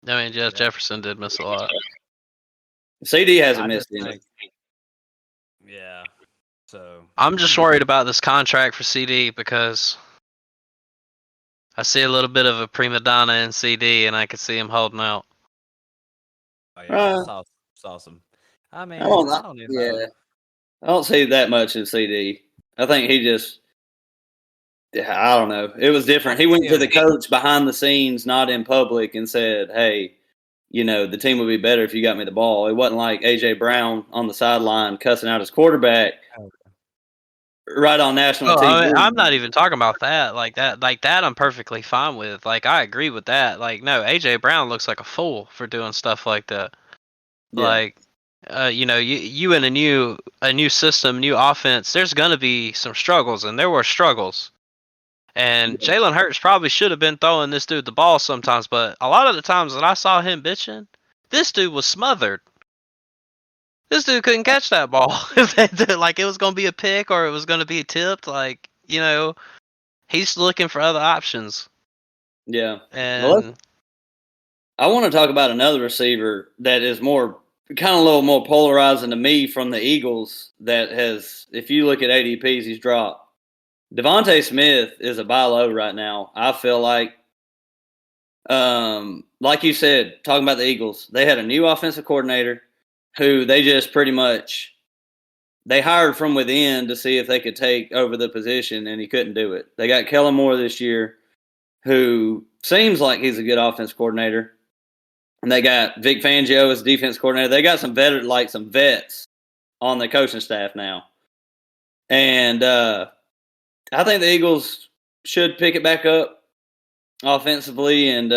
I mean, Yeah. Jefferson did miss a lot. CD hasn't I missed just any. think, yeah. So I'm just worried about this contract for CD because I see a little bit of a prima donna in CD, and I could see him holding out. oh yeah, I Uh, saw some. I I mean, don't. I don't even know. Yeah, I don't see that much in CD. I think he just. Yeah, I don't know. It was I different. He can went see to the him. coach behind the scenes, not in public, and said, "Hey, the team would be better if you got me the ball." It wasn't like AJ Brown on the sideline cussing out his quarterback right on national Oh, TV. I'm not even talking about that. Like that, I'm perfectly fine with. Like, I agree with that. Like, no, AJ Brown looks like a fool for doing stuff like that. Yeah, Like, you in a new system, new offense. There's gonna be some struggles, and there were struggles. And Jalen Hurts probably should have been throwing this dude the ball sometimes, but a lot of the times that I saw him bitching, this dude was smothered. This dude couldn't catch that ball. Like it was gonna be a pick or it was gonna be tipped. Like he's looking for other options. yeah. Well, And I want to talk about another receiver that is more kind of a little more polarizing to me from the Eagles. That has, if you look at ADPs, he's dropped. Devontae Smith is a buy low right now. I feel like you said, talking about the Eagles, they had a new offensive coordinator who they just pretty much they hired from within to see if they could take over the position, and he couldn't do it. They got Kellen Moore this year, who seems like he's a good offense coordinator. And they got Vic Fangio as defense coordinator. They got some some vets on the coaching staff now. And I think the Eagles should pick it back up offensively. And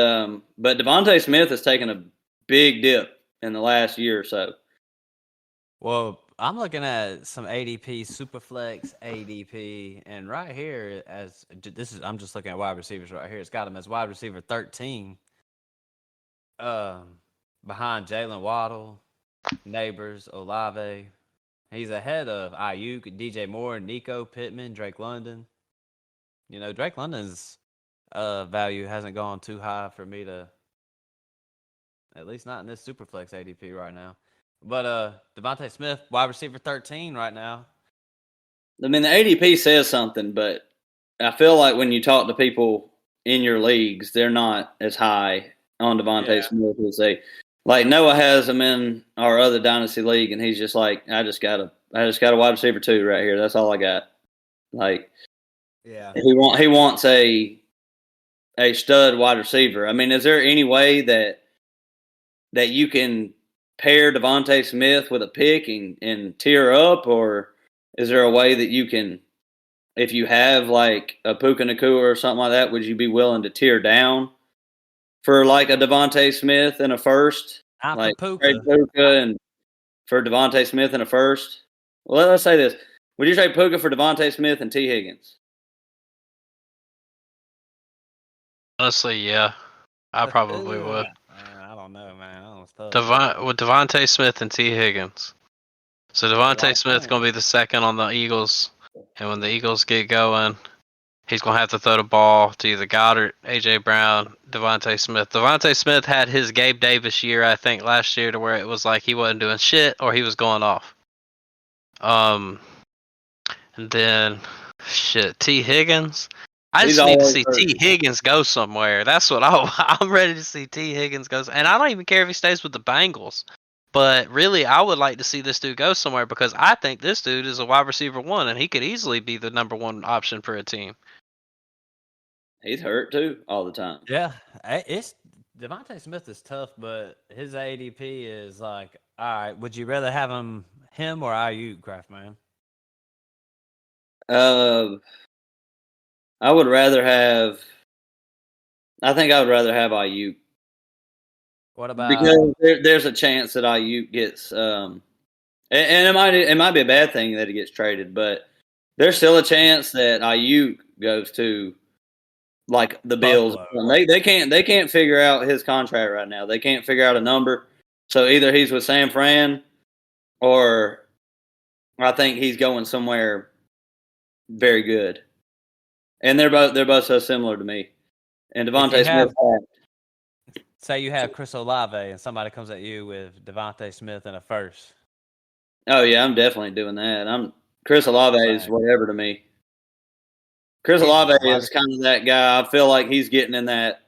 but Devontae Smith has taken a big dip in the last year or so. Well, I'm looking at some ADP, Superflex ADP, and right here, I'm just looking at wide receivers right here. It's got him as wide receiver 13, behind Jalen Waddle, Neighbors, Olave. He's ahead of Ayuk, DJ Moore, Nico Pittman, Drake London. Drake London's value hasn't gone too high for me to, at least not in this Superflex ADP right now. But Devontae Smith, wide receiver 13 right now. I mean, the ADP says something, but I feel like when you talk to people in your leagues, they're not as high on Devontae Smith as they. Like Noah has him in our other dynasty league, and he's just like, I just got a wide receiver 2 right here. That's all I got. Like, Yeah. he wants a stud wide receiver. I mean, is there any way that you can pair Devontae Smith with a pick and tier up, or is there a way that you can, if you have like a Puka Nakua or something like that, would you be willing to tear down for like a Devontae Smith and a first, Not for like Puka. trade Puka and for Devontae Smith and a first? Well, let's say this: would you trade Puka for Devontae Smith and T. Higgins? Honestly, yeah, I probably would. Man, I don't know, man. I don't know stuff. With Devontae Smith and T. Higgins. So Devontae Smith gonna be the second on the Eagles, and when the Eagles get going, he's gonna have to throw the ball to either Goddard, AJ Brown, Devontae Smith. Devontae Smith had his Gabe Davis year, I think, last year, to where it was like he wasn't doing shit or he was going off. And then shit, T. Higgins. I He's just need to always see hurt. T. Higgins go somewhere. That's what I'm ready to see T. Higgins go. And I don't even care if he stays with the Bengals. But really, I would like to see this dude go somewhere because I think this dude is a wide receiver one, and he could easily be the number one option for a team. He's hurt too all the time. Yeah, it's Devontae Smith is tough, but his ADP is like, all right. Would you rather have him or Ayuk, Craftman? I would rather have. I think I would rather have IU What about because there's a chance that IU gets. And it might be a bad thing that he gets traded, but there's still a chance that IU goes to like the Bills. Buffalo? They can't figure out his contract right now. They can't figure out a number. So either he's with San Fran, or I think he's going somewhere very good. And they're both so similar to me. And Devontae Smith. Say you have Chris Olave and somebody comes at you with Devontae Smith and a first. Oh yeah, I'm definitely doing that. Chris Olave is whatever to me. Chris Olave is kind of that guy. I feel like he's getting in that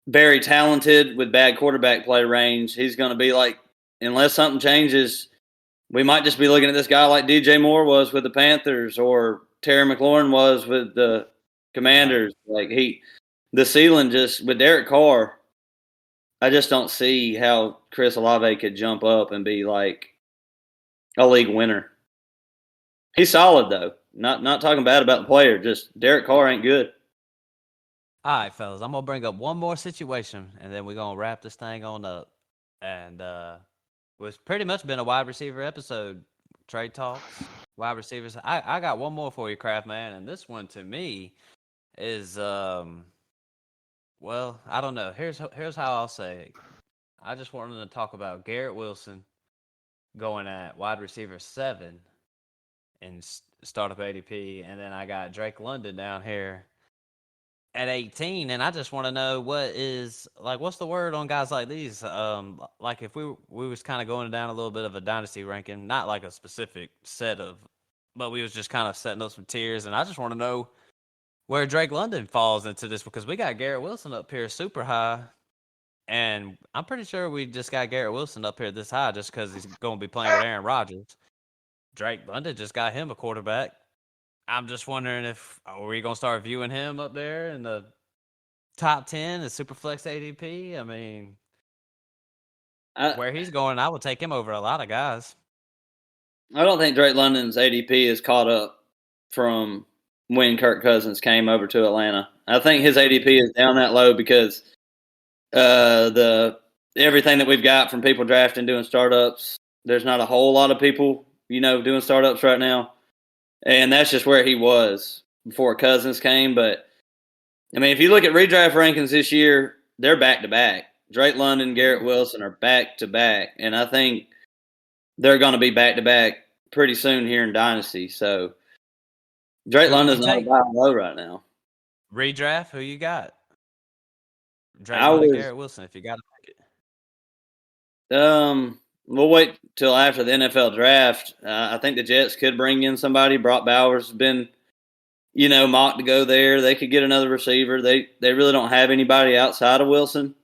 very talented with bad quarterback play range. He's going to be like, unless something changes, we might just be looking at this guy like DJ Moore was with the Panthers or Terry McLaurin was with the Commanders. Like the ceiling just with Derek Carr, I just don't see how Chris Olave could jump up and be like a league winner. He's solid though. Not talking bad about the player. Just Derek Carr ain't good. All right, fellas. I'm gonna bring up one more situation, and then we're gonna wrap this thing on up. And it's pretty much been a wide receiver episode. Trade talks, wide receivers. I got one more for you, Craft Man, and this one to me is well, I don't know. Here's how I'll say it. I just wanted to talk about Garrett Wilson going at wide receiver 7 in startup ADP, and then I got Drake London down here at 18, and I just want to know what's the word on guys like these? Like if we was kind of going down a little bit of a dynasty ranking, not like a specific set of, but we was just kind of setting up some tiers, and I just want to know where Drake London falls into this because we got Garrett Wilson up here super high, and I'm pretty sure we just got Garrett Wilson up here this high just because he's going to be playing with Aaron Rodgers. Drake London just got him a quarterback. I'm just wondering if are we gonna start viewing him up there in the top 10 as Superflex ADP? I mean, where he's going, I would take him over a lot of guys. I don't think Drake London's ADP is caught up from when Kirk Cousins came over to Atlanta. I think his ADP is down that low because the everything that we've got from people drafting doing startups. There's not a whole lot of people doing startups right now. And that's just where he was before Cousins came. But, I mean, if you look at redraft rankings this year, they're back-to-back. Drake London, Garrett Wilson are back-to-back. And I think they're going to be back-to-back pretty soon here in Dynasty. So, Drake London's not buying low right now. Redraft, who you got? Drake London, Garrett Wilson, if you got to pick it. We'll wait till after the NFL draft. I think the Jets could bring in somebody. Brock Bowers has been, mocked to go there. They could get another receiver. They really don't have anybody outside of Wilson.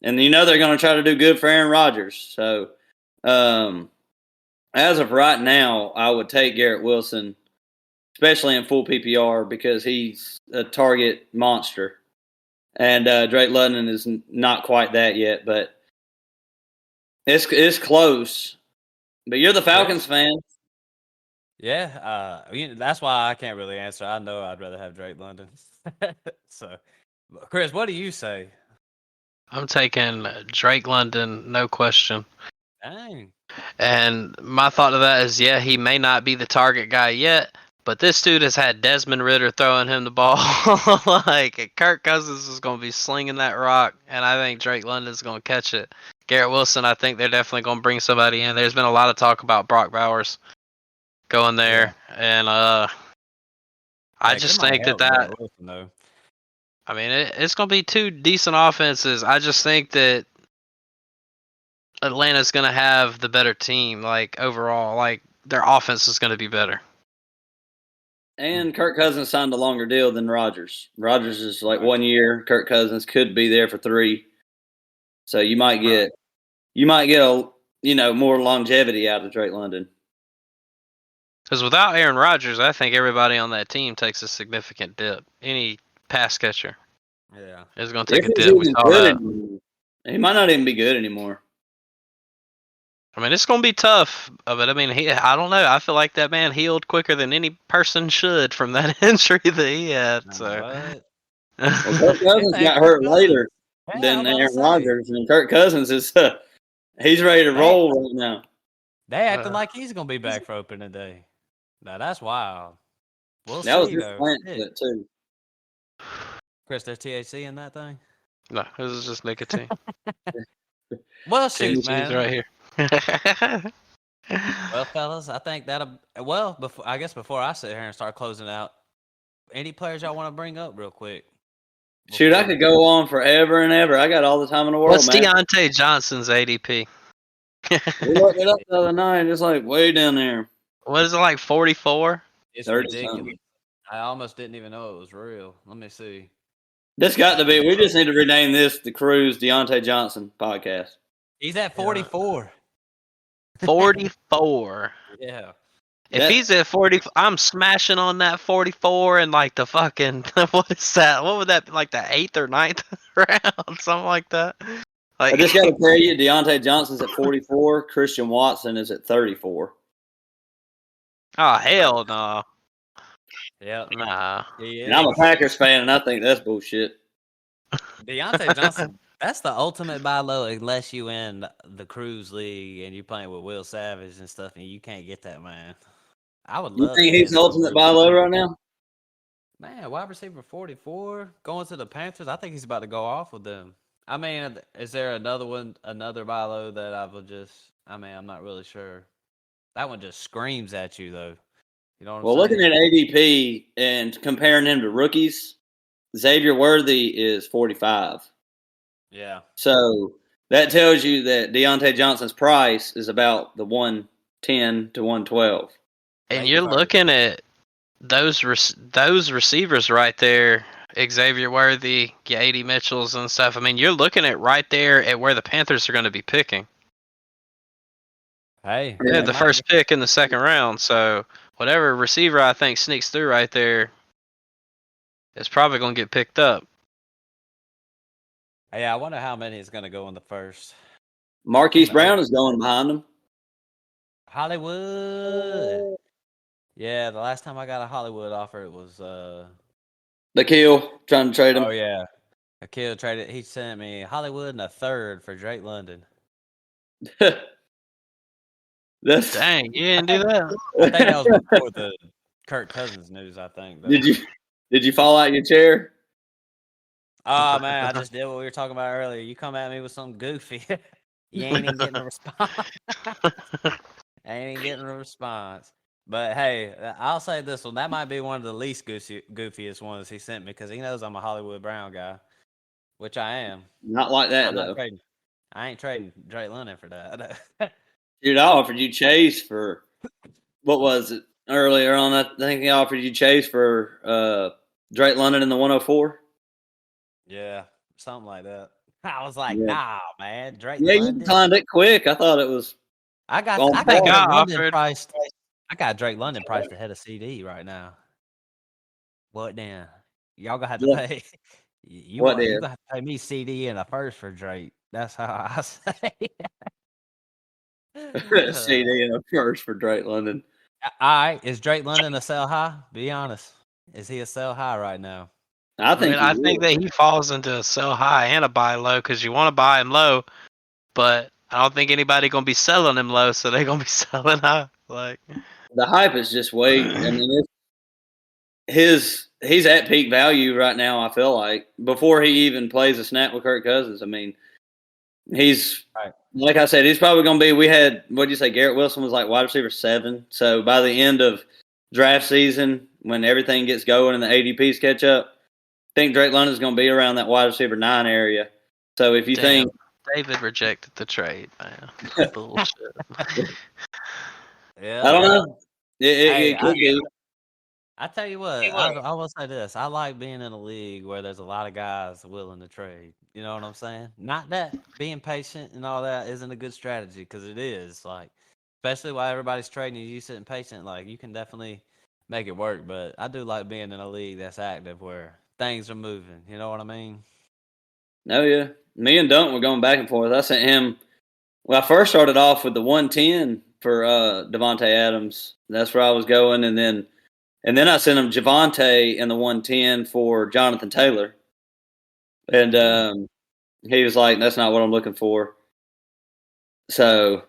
And they're going to try to do good for Aaron Rodgers. So, as of right now, I would take Garrett Wilson, especially in full PPR, because he's a target monster. And Drake London is not quite that yet, but it's close. But you're the Falcons fan. Yeah, that's why I can't really answer. I know I'd rather have Drake London. So, Chris, what do you say? I'm taking Drake London, no question. Dang. And my thought of that is, yeah, he may not be the target guy yet, but this dude has had Desmond Ridder throwing him the ball. Like, Kirk Cousins is going to be slinging that rock, and I think Drake London's going to catch it. Garrett Wilson, I think they're definitely going to bring somebody in. There's been a lot of talk about Brock Bowers going there, and I just think that Wilson, though. I mean, it's going to be two decent offenses. I just think that Atlanta's going to have the better team, like, overall. Like, their offense is going to be better. And Kirk Cousins signed a longer deal than Rodgers. Rodgers is like 1 year. Kirk Cousins could be there for 3. So you might get a more longevity out of Drake London. Because without Aaron Rodgers, I think everybody on that team takes a significant dip. Any pass catcher, is going to take a dip. We saw that. He might not even be good anymore. I mean, it's going to be tough, but I mean, I don't know. I feel like that man healed quicker than any person should from that injury that he had. So, well, Kirk Cousins got hurt later than Aaron Rodgers, and Kirk Cousins is he's ready to roll right now. They acting like he's going to be back for opening day. Now that's wild. We'll that see, was though. Plant too. Chris, there's THC in that thing? No, this is just nicotine. Well, shoot, THC's man. right here. Well, fellas, I think that'll. Well, before I sit here and start closing out, any players y'all want to bring up real quick? Shoot, I could go on forever and ever. I got all the time in the world. What's man. Deontay Johnson's ADP? We looked it up the other night. It's like way down there. What is it, like 44? It's ridiculous. I almost didn't even know it was real. Let me see. This got to be. We just need to rename this the Cruise Deontay Johnson podcast. He's at 44. 44. Yeah. If he's at 40, I'm smashing on that 44 and like the fucking, what is that? What would that be, like the 8th or 9th round? Something like that. Like, I just got to tell you, Deontay Johnson's at 44. Christian Watson is at 34. Oh, hell no. Yeah. Nah. And I'm a Packers fan, and I think that's bullshit. Deontay Johnson, that's the ultimate buy low unless you in the Cruise League and you're playing with Will Savage and stuff, and you can't get that, man. I would love. You think he's the ultimate buy low right now? Man, wide receiver 44 going to the Panthers. I think he's about to go off with them. I mean, is there another buy low that I would just? I mean, I'm not really sure. That one just screams at you, though. You know what I'm saying? Looking at ADP and comparing him to rookies, Xavier Worthy is 45. Yeah. So that tells you that Deontay Johnson's price is about the 110 to 112. And you're looking at those receivers right there, Xavier Worthy, A.D. Mitchells and stuff. I mean, you're looking at right there at where the Panthers are going to be picking. Hey. They have the first pick in the second round, so whatever receiver I think sneaks through right there is probably going to get picked up. Hey, I wonder how many is going to go in the first. Marquise Brown is going behind him. Hollywood. Yeah, the last time I got a Hollywood offer, it was Akil trying to trade him. Oh yeah, Akil traded. He sent me Hollywood and a third for Drake London. That's dang. You didn't do that. I think that was before the Kirk Cousins news. I think. Though. Did you fall out your chair? Oh man, I just did what we were talking about earlier. You come at me with something goofy, you ain't even getting a response. Ain't even getting a response. But hey, I'll say this one. That might be one of the least goofiest ones he sent me because he knows I'm a Hollywood Brown guy, which I am. Not like that, though. I ain't trading Drake London for that. Dude, I offered you Chase for, what was it, earlier on? I think I offered you Chase for Drake London in the 104. Yeah, something like that. I was like, nah, man. Drake London. You declined it quick. I thought it was. I got Drake London priced ahead of CD right now. What then? Y'all gonna have to pay. You gonna have to pay me CD and a first for Drake. That's how I say. CD and a first for Drake London. All right, is Drake London a sell high? Be honest. Is he a sell high right now? I think that he falls into a sell high and a buy low because you want to buy him low, but I don't think anybody gonna be selling him low, so they're gonna be selling high. Like The hype is just way. I mean, he's at peak value right now. I feel like before he even plays a snap with Kirk Cousins. I mean, he's Right. like I said, he's probably going to be. We had what'd you say? Garrett Wilson was like wide receiver 7. So by the end of draft season, when everything gets going and the ADPs catch up, I think Drake London's going to be around that wide receiver 9 area. So if you damn, think David rejected the trade, man. Bullshit. Yeah. I don't know, Hey, it could be. I tell you what, I will say this. I like being in a league where there's a lot of guys willing to trade. You know what I'm saying? Not that being patient and all that isn't a good strategy, because it is. Like, especially while everybody's trading and you sitting patient, like, you can definitely make it work. But I do like being in a league that's active where things are moving. You know what I mean? Oh yeah, me and Dunk were going back and forth. I sent him. Well, I first started off with the 110 for Devontae Adams. That's where I was going, and then I sent him Javonte in the 110 for Jonathan Taylor, and he was like, "That's not what I'm looking for." So,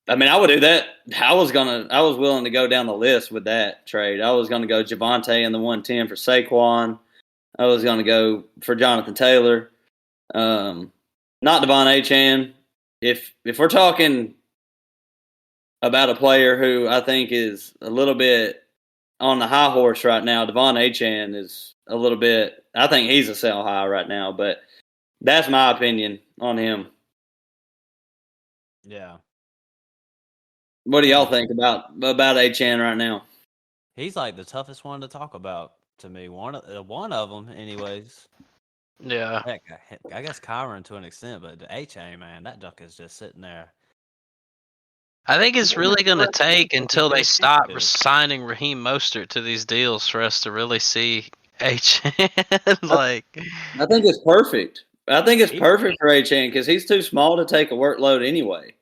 I mean, I would do that. I was willing to go down the list with that trade. I was going to go Javonte in the 110 for Saquon. I was going to go for Jonathan Taylor, not Devon Achane. If we're talking about a player who I think is a little bit on the high horse right now, Devon Achane is a little bit. I think he's a sell high right now, but that's my opinion on him. Yeah. What do y'all think about Achane right now? He's like the toughest one to talk about to me. One of them, anyways. Yeah. Heck, I guess Kyron to an extent, but the H-A, man, that duck is just sitting there. I think it's really going to take until they stop signing Raheem Mostert to these deals for us to really see H. Like, I think it's perfect. I think it's perfect for Achane because he's too small to take a workload anyway.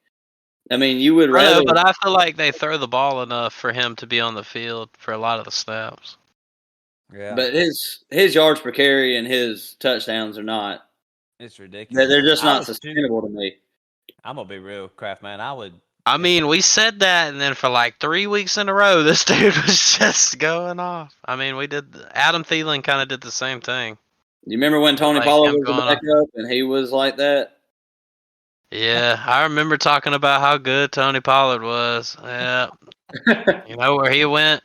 I mean, you would I rather. know, but I feel like they throw the ball enough for him to be on the field for a lot of the snaps. Yeah. But his yards per carry and his touchdowns are not. It's ridiculous. They're just not sustainable to me. I'm gonna be real, Kraft man. I mean, we said that, and then for like 3 weeks in a row, this dude was just going off. I mean, Adam Thielen kind of did the same thing. You remember when Tony Like Pollard him was the going backup and he was like that? Yeah, I remember talking about how good Tony Pollard was. Yeah. You know where he went?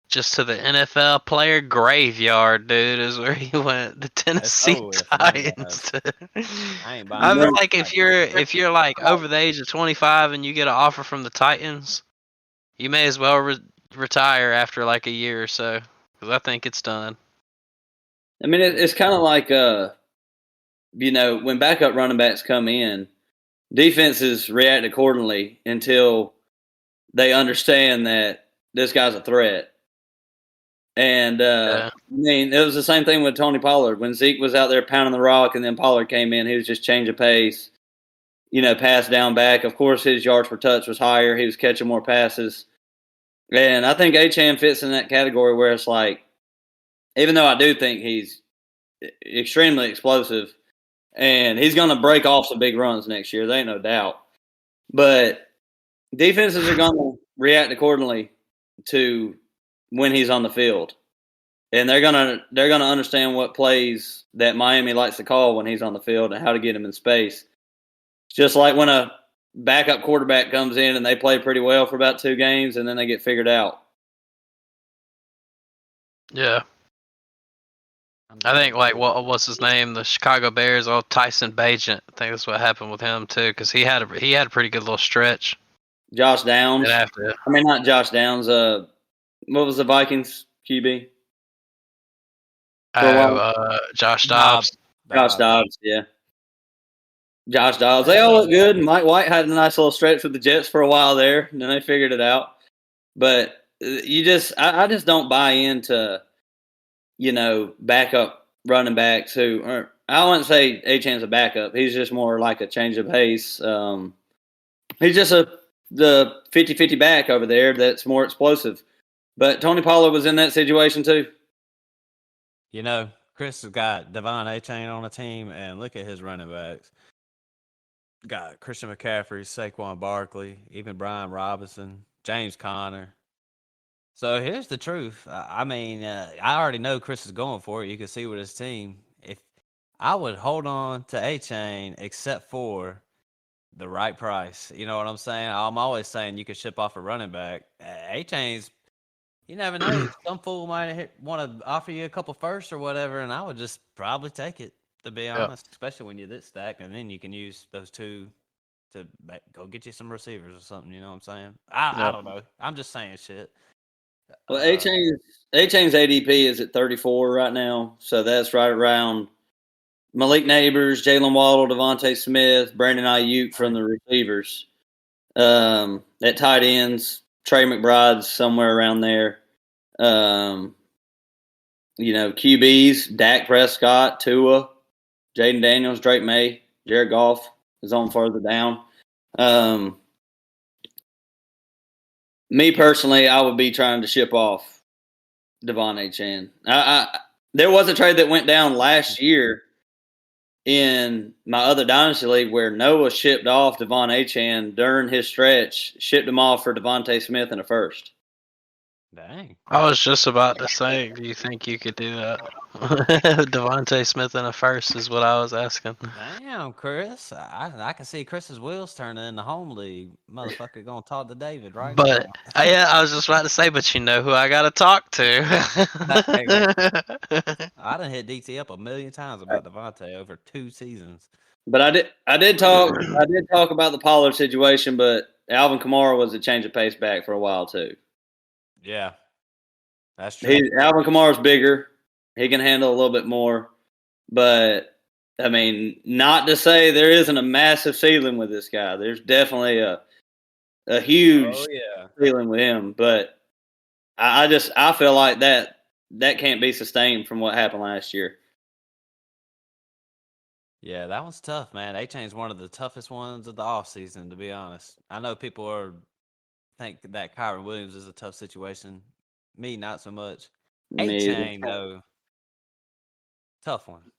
Just to the NFL player graveyard, dude, is where he went. The Tennessee Titans. I feel like if you're like over the age of 25 and you get an offer from the Titans, you may as well retire after like a year or so, because I think it's done. I mean, it's kind of like when backup running backs come in, defenses react accordingly until they understand that this guy's a threat. And I mean, it was the same thing with Tony Pollard. When Zeke was out there pounding the rock and then Pollard came in, he was just changing pace, pass down back. Of course, his yards per touch was higher. He was catching more passes. And I think Achane fits in that category where it's like, even though I do think he's extremely explosive and he's going to break off some big runs next year, there ain't no doubt. But defenses are going to react accordingly to when he's on the field. And they're gonna understand what plays that Miami likes to call when he's on the field and how to get him in space. Just like when a backup quarterback comes in and they play pretty well for about 2 games and then they get figured out. Yeah. I think like what's his name? The Chicago Bears, Tyson Bagent. I think that's what happened with him too, because he had a pretty good little stretch. Josh Downs. I mean, not Josh Downs. What was the Vikings QB? Josh Dobbs. Josh Dobbs, yeah. Josh Dobbs. They all look good. Mike White had a nice little stretch with the Jets for a while there, and then they figured it out. But I just don't buy into, backup running backs who are. I wouldn't say Achane's a backup. He's just more like a change of pace. He's just the 50-50 back over there that's more explosive. But Tony Pollard was in that situation too. Chris has got Devon Achane on the team, and look at his running backs. Got Christian McCaffrey, Saquon Barkley, even Brian Robinson, James Conner. So here's the truth. I mean, I already know Chris is going for it. You can see with his team. If I would hold on to A Chain, except for the right price. You know what I'm saying? I'm always saying you could ship off a running back. A Chain's, you never know. Some fool might want to offer you a couple firsts or whatever, and I would just probably take it, to be Yeah. honest, especially when you're this stacked, and then you can use those two to go get you some receivers or something. You know what I'm saying? I Yeah. don't know. I'm just saying shit. Well, Uh, A Chain's ADP is at 34 right now, so that's right around Malik Neighbors, Jalen Waddle, Devontae Smith, Brandon Ayuk from the receivers. At tight ends, Trey McBride's somewhere around there. QBs, Dak Prescott, Tua, Jaden Daniels, Drake May, Jared Goff is on further down. Me personally, I would be trying to ship off Devon A. Chan. There was a trade that went down last year in my other Dynasty League where Noah shipped off Devon A. Chan during his stretch, shipped him off for Devontae Smith in a first. dang. I was just about to say, do you think you could do that? Devontae Smith in a first is what I was asking. Damn, Chris. I can see Chris's wheels turning in the home league. Motherfucker gonna talk to David right now. But yeah, I was just about to say, but you know who I got to talk Hey, to. I done hit DT up a million times about Devontae over 2 seasons. But I did talk about the Pollard situation, but Alvin Kamara was a change of pace back for a while too. Yeah, that's true. Alvin Kamara's bigger. He can handle a little bit more. But I mean, not to say there isn't a massive ceiling with this guy. There's definitely a huge Yeah. ceiling with him. But I feel like that can't be sustained from what happened last year. Yeah, that one's tough, man. A-Chain's one of the toughest ones of the offseason, to be honest. I know people think that Kyron Williams is a tough situation. Me, not so much. Me A-Chain, though, tough one.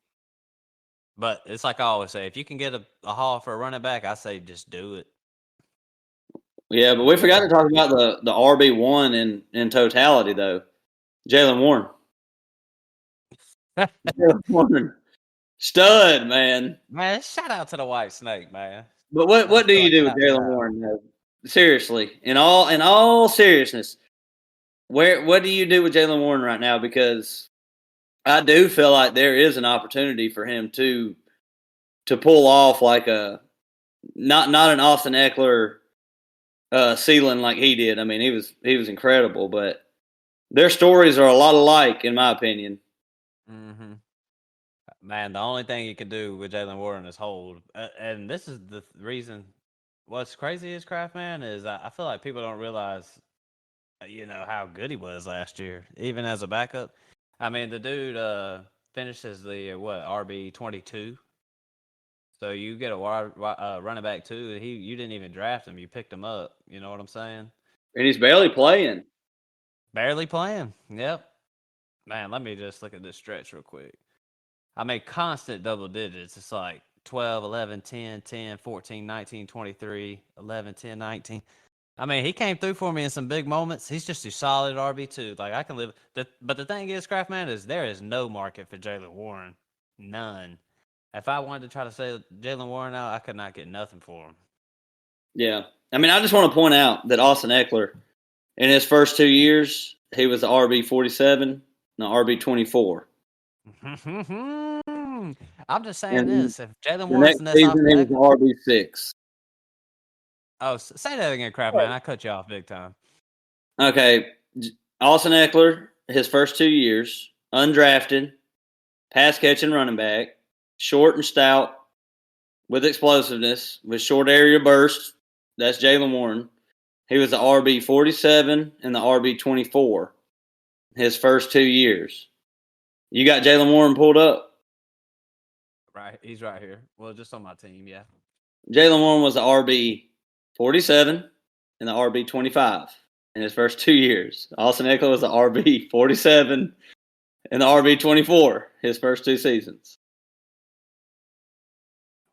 But it's like I always say, if you can get a haul for a running back, I say just do it. Yeah, but we forgot to talk about the RB1 in totality though. Jalen Warren. Jalen Warren. Stud, man. Man, shout out to the White Snake, man. But what do you do with Jalen Warren though? Seriously, in all seriousness, what do you do with Jalen Warren right now? Because I do feel like there is an opportunity for him to pull off like a not an Austin Eckler ceiling like he did. I mean, he was incredible, but their stories are a lot alike, in my opinion. Mm-hmm. Man, the only thing you can do with Jalen Warren is hold. And this is the reason. What's crazy is Craftman is I feel like people don't realize, how good he was last year, even as a backup. I mean, the dude finishes the RB22. So you get a running back too. You didn't even draft him. You picked him up. You know what I'm saying? And he's barely playing. Barely playing. Yep. Man, let me just look at this stretch real quick. I mean, constant double digits. It's like 12, 11, 10, 10, 14, 19, 23, 11, 10, 19. I mean, he came through for me in some big moments. He's just a solid RB2. Like, I can live. But the thing is, Craftman, is there is no market for Jalen Warren. None. If I wanted to try to sell Jalen Warren out, I could not get nothing for him. Yeah. I mean, I just want to point out that Austin Eckler, in his first 2 years, he was the RB47 and the RB24. I'm just saying And this. If Jalen the Warren's next the next season, he Austin was Eckler. the RB6. Oh, say that again, Craftman. I cut you off big time. Okay. Austin Eckler, his first 2 years, undrafted, pass catching running back, short and stout, with explosiveness, with short area burst. That's Jalen Warren. He was the RB47 and the RB24 his first 2 years. You got Jalen Warren pulled up. Right, he's right here. Well, just on my team, yeah. Jalen Warren was the RB47 and the RB25 in his first 2 years. Austin Eckler was the RB47 and the RB24 his first 2 seasons.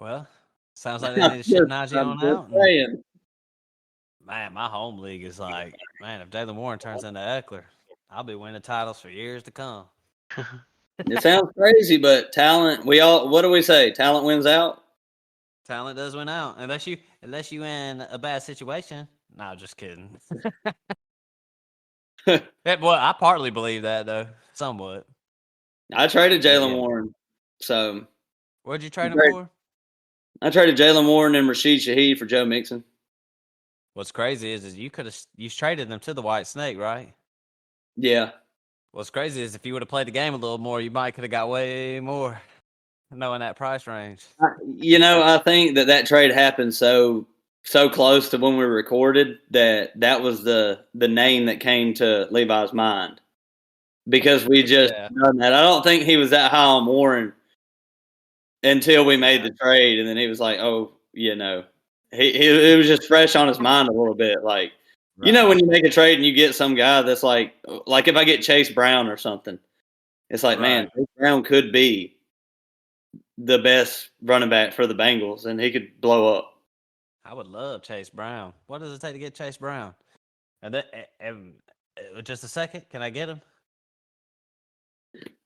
Well, Sounds like they need to ship Najee on out. And, saying. man, my home league is like, man, if Jalen Warren turns into Eckler, I'll be winning titles for years to come. It sounds crazy, but talent. What do we say? Talent wins out. Talent does win out, unless you in a bad situation. No, just kidding. Well, I partly believe that though, somewhat. I traded Jalen Yeah. Warren, so What'd you trade him for? I traded Jalen Warren and Rashid Shaheed for Joe Mixon. What's crazy is you traded them to the White Snake, right? Yeah. What's crazy is if you would have played the game a little more, you might could have got way more, knowing that price range. I think that trade happened so close to when we recorded that was the name that came to Levi's mind because we just done that. I don't think he was that high on Warren until we made the trade, and then he was like, "Oh, it was just fresh on his mind a little bit." Like, when you make a trade and you get some guy that's like if I get Chase Brown or something, it's like, man, Chase Brown could be the best running back for the Bengals, and he could blow up. I would love Chase Brown. What does it take to get Chase Brown? And just a second, can I get him?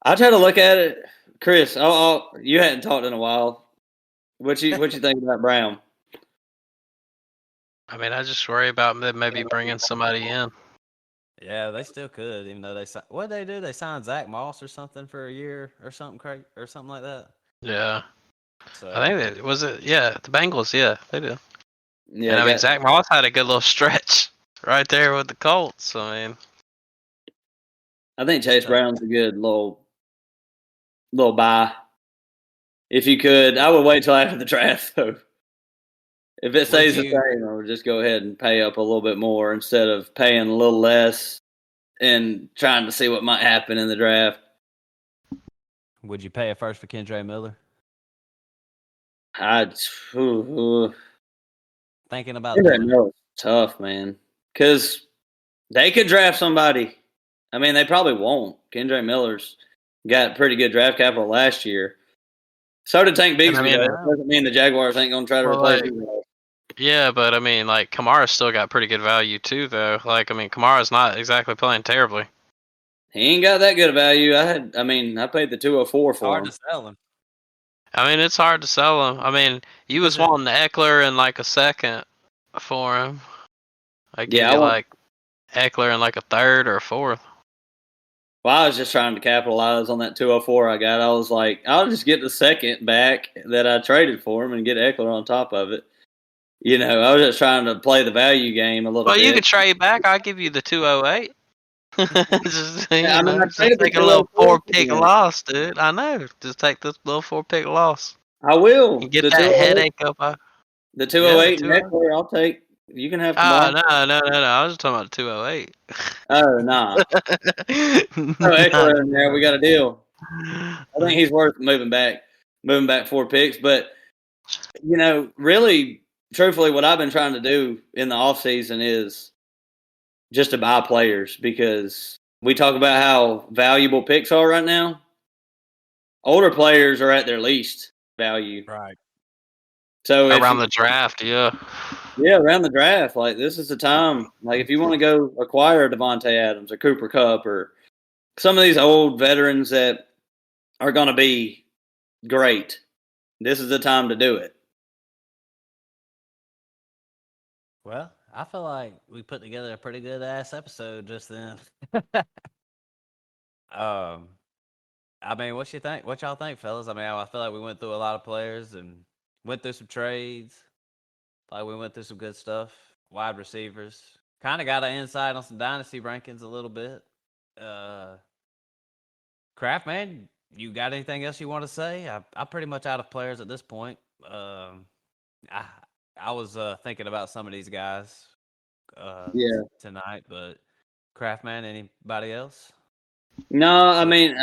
I try to look at it, Chris. You hadn't talked in a while. What you think about Brown? I mean, I just worry about maybe bringing somebody in. Yeah, they still could, even though what did they do? They signed Zach Moss or something for a year or something or something like that. Yeah. So I think that was it. Yeah, the Bengals. Yeah, they do. Yeah, and I mean, Zach Moss had a good little stretch right there with the Colts. I mean, I think Chase Brown's a good little buy. If you could, I would wait till after the draft though. If it stays the same, I would just go ahead and pay up a little bit more instead of paying a little less and trying to see what might happen in the draft. Would you pay it first for Kendra Miller? Thinking about that. Tough, man, because they could draft somebody. I mean, they probably won't. Kendra Miller's got pretty good draft capital last year. So did Tank Bigsby. Doesn't mean the Jaguars ain't gonna try to replace him. Yeah, but I mean, like Kamara's still got pretty good value too, though. Like, I mean, Kamara's not exactly playing terribly. He ain't got that good of value. I paid the 204 for him. Hard to sell him. I mean, it's hard to sell him. I mean, you was wanting Eckler in like a second for him. I give you like Eckler in like a third or a fourth. Well, I was just trying to capitalize on that 204 I got. I was like, I'll just get the second back that I traded for him and get Eckler on top of it. I was just trying to play the value game a little bit. Well, you could trade back. I'll give you the 208. just take a little 4-pick loss, dude. I know. Just take this little 4-pick loss. I will. And get that headache up. The 208 Eckler, I'll take. You can have. No. I was just talking about the 208. Oh, nah. Eckler in there. We got a deal. I think he's worth moving back 4 picks. But, really, truthfully, what I've been trying to do in the offseason is just to buy players because we talk about how valuable picks are right now. Older players are at their least value. Right. So around the draft, yeah. Yeah, around the draft. Like, this is the time. Like, if you want to go acquire Devontae Adams or Cooper Kupp or some of these old veterans that are going to be great, this is the time to do it. Well, I feel like we put together a pretty good ass episode just then. I mean, what you think? What y'all think, fellas? I mean, I feel like we went through a lot of players and went through some trades. Like, we went through some good stuff. Wide receivers. Kind of got an insight on some Dynasty rankings a little bit. Kraft, man, you got anything else you want to say? I'm pretty much out of players at this point. I was thinking about some of these guys tonight, but Kraft, man, anybody else? No, I mean,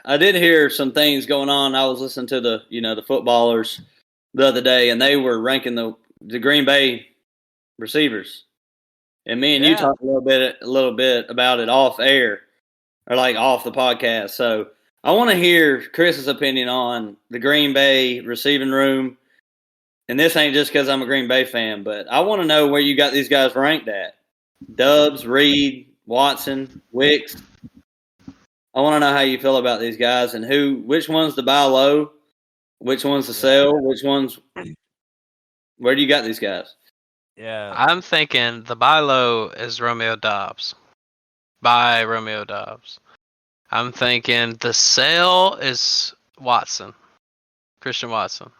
I did hear some things going on. I was listening to the footballers the other day, and they were ranking the Green Bay receivers. And me and you talked a little bit about it off air or like off the podcast. So I want to hear Chris's opinion on the Green Bay receiving room and this ain't just because I'm a Green Bay fan, but I want to know where you got these guys ranked at. Dubs, Reed, Watson, Wicks. I want to know how you feel about these guys and which ones to buy low, which ones to sell, which ones. Where do you got these guys? Yeah, I'm thinking the buy low is Romeo Dobbs. Buy Romeo Dobbs. I'm thinking the sell is Watson, Christian Watson.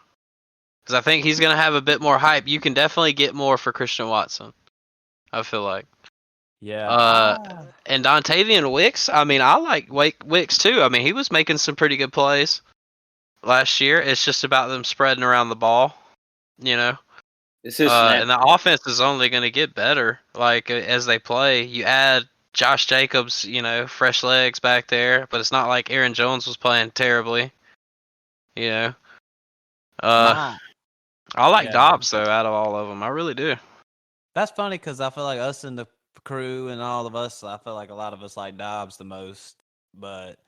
Because I think he's going to have a bit more hype. You can definitely get more for Christian Watson, I feel like. yeah. And Dontavian Wicks, I mean, I like Wicks too. I mean, he was making some pretty good plays last year. It's just about them spreading around the ball, you know. It's his snap. And the offense is only going to get better, like as they play. You add Josh Jacobs, you know, fresh legs back there, but it's not like Aaron Jones was playing terribly, you know. I like Dobbs though, out of all of them, I really do. That's funny because I feel like us and the crew and all of us, I feel like a lot of us like Dobbs the most. But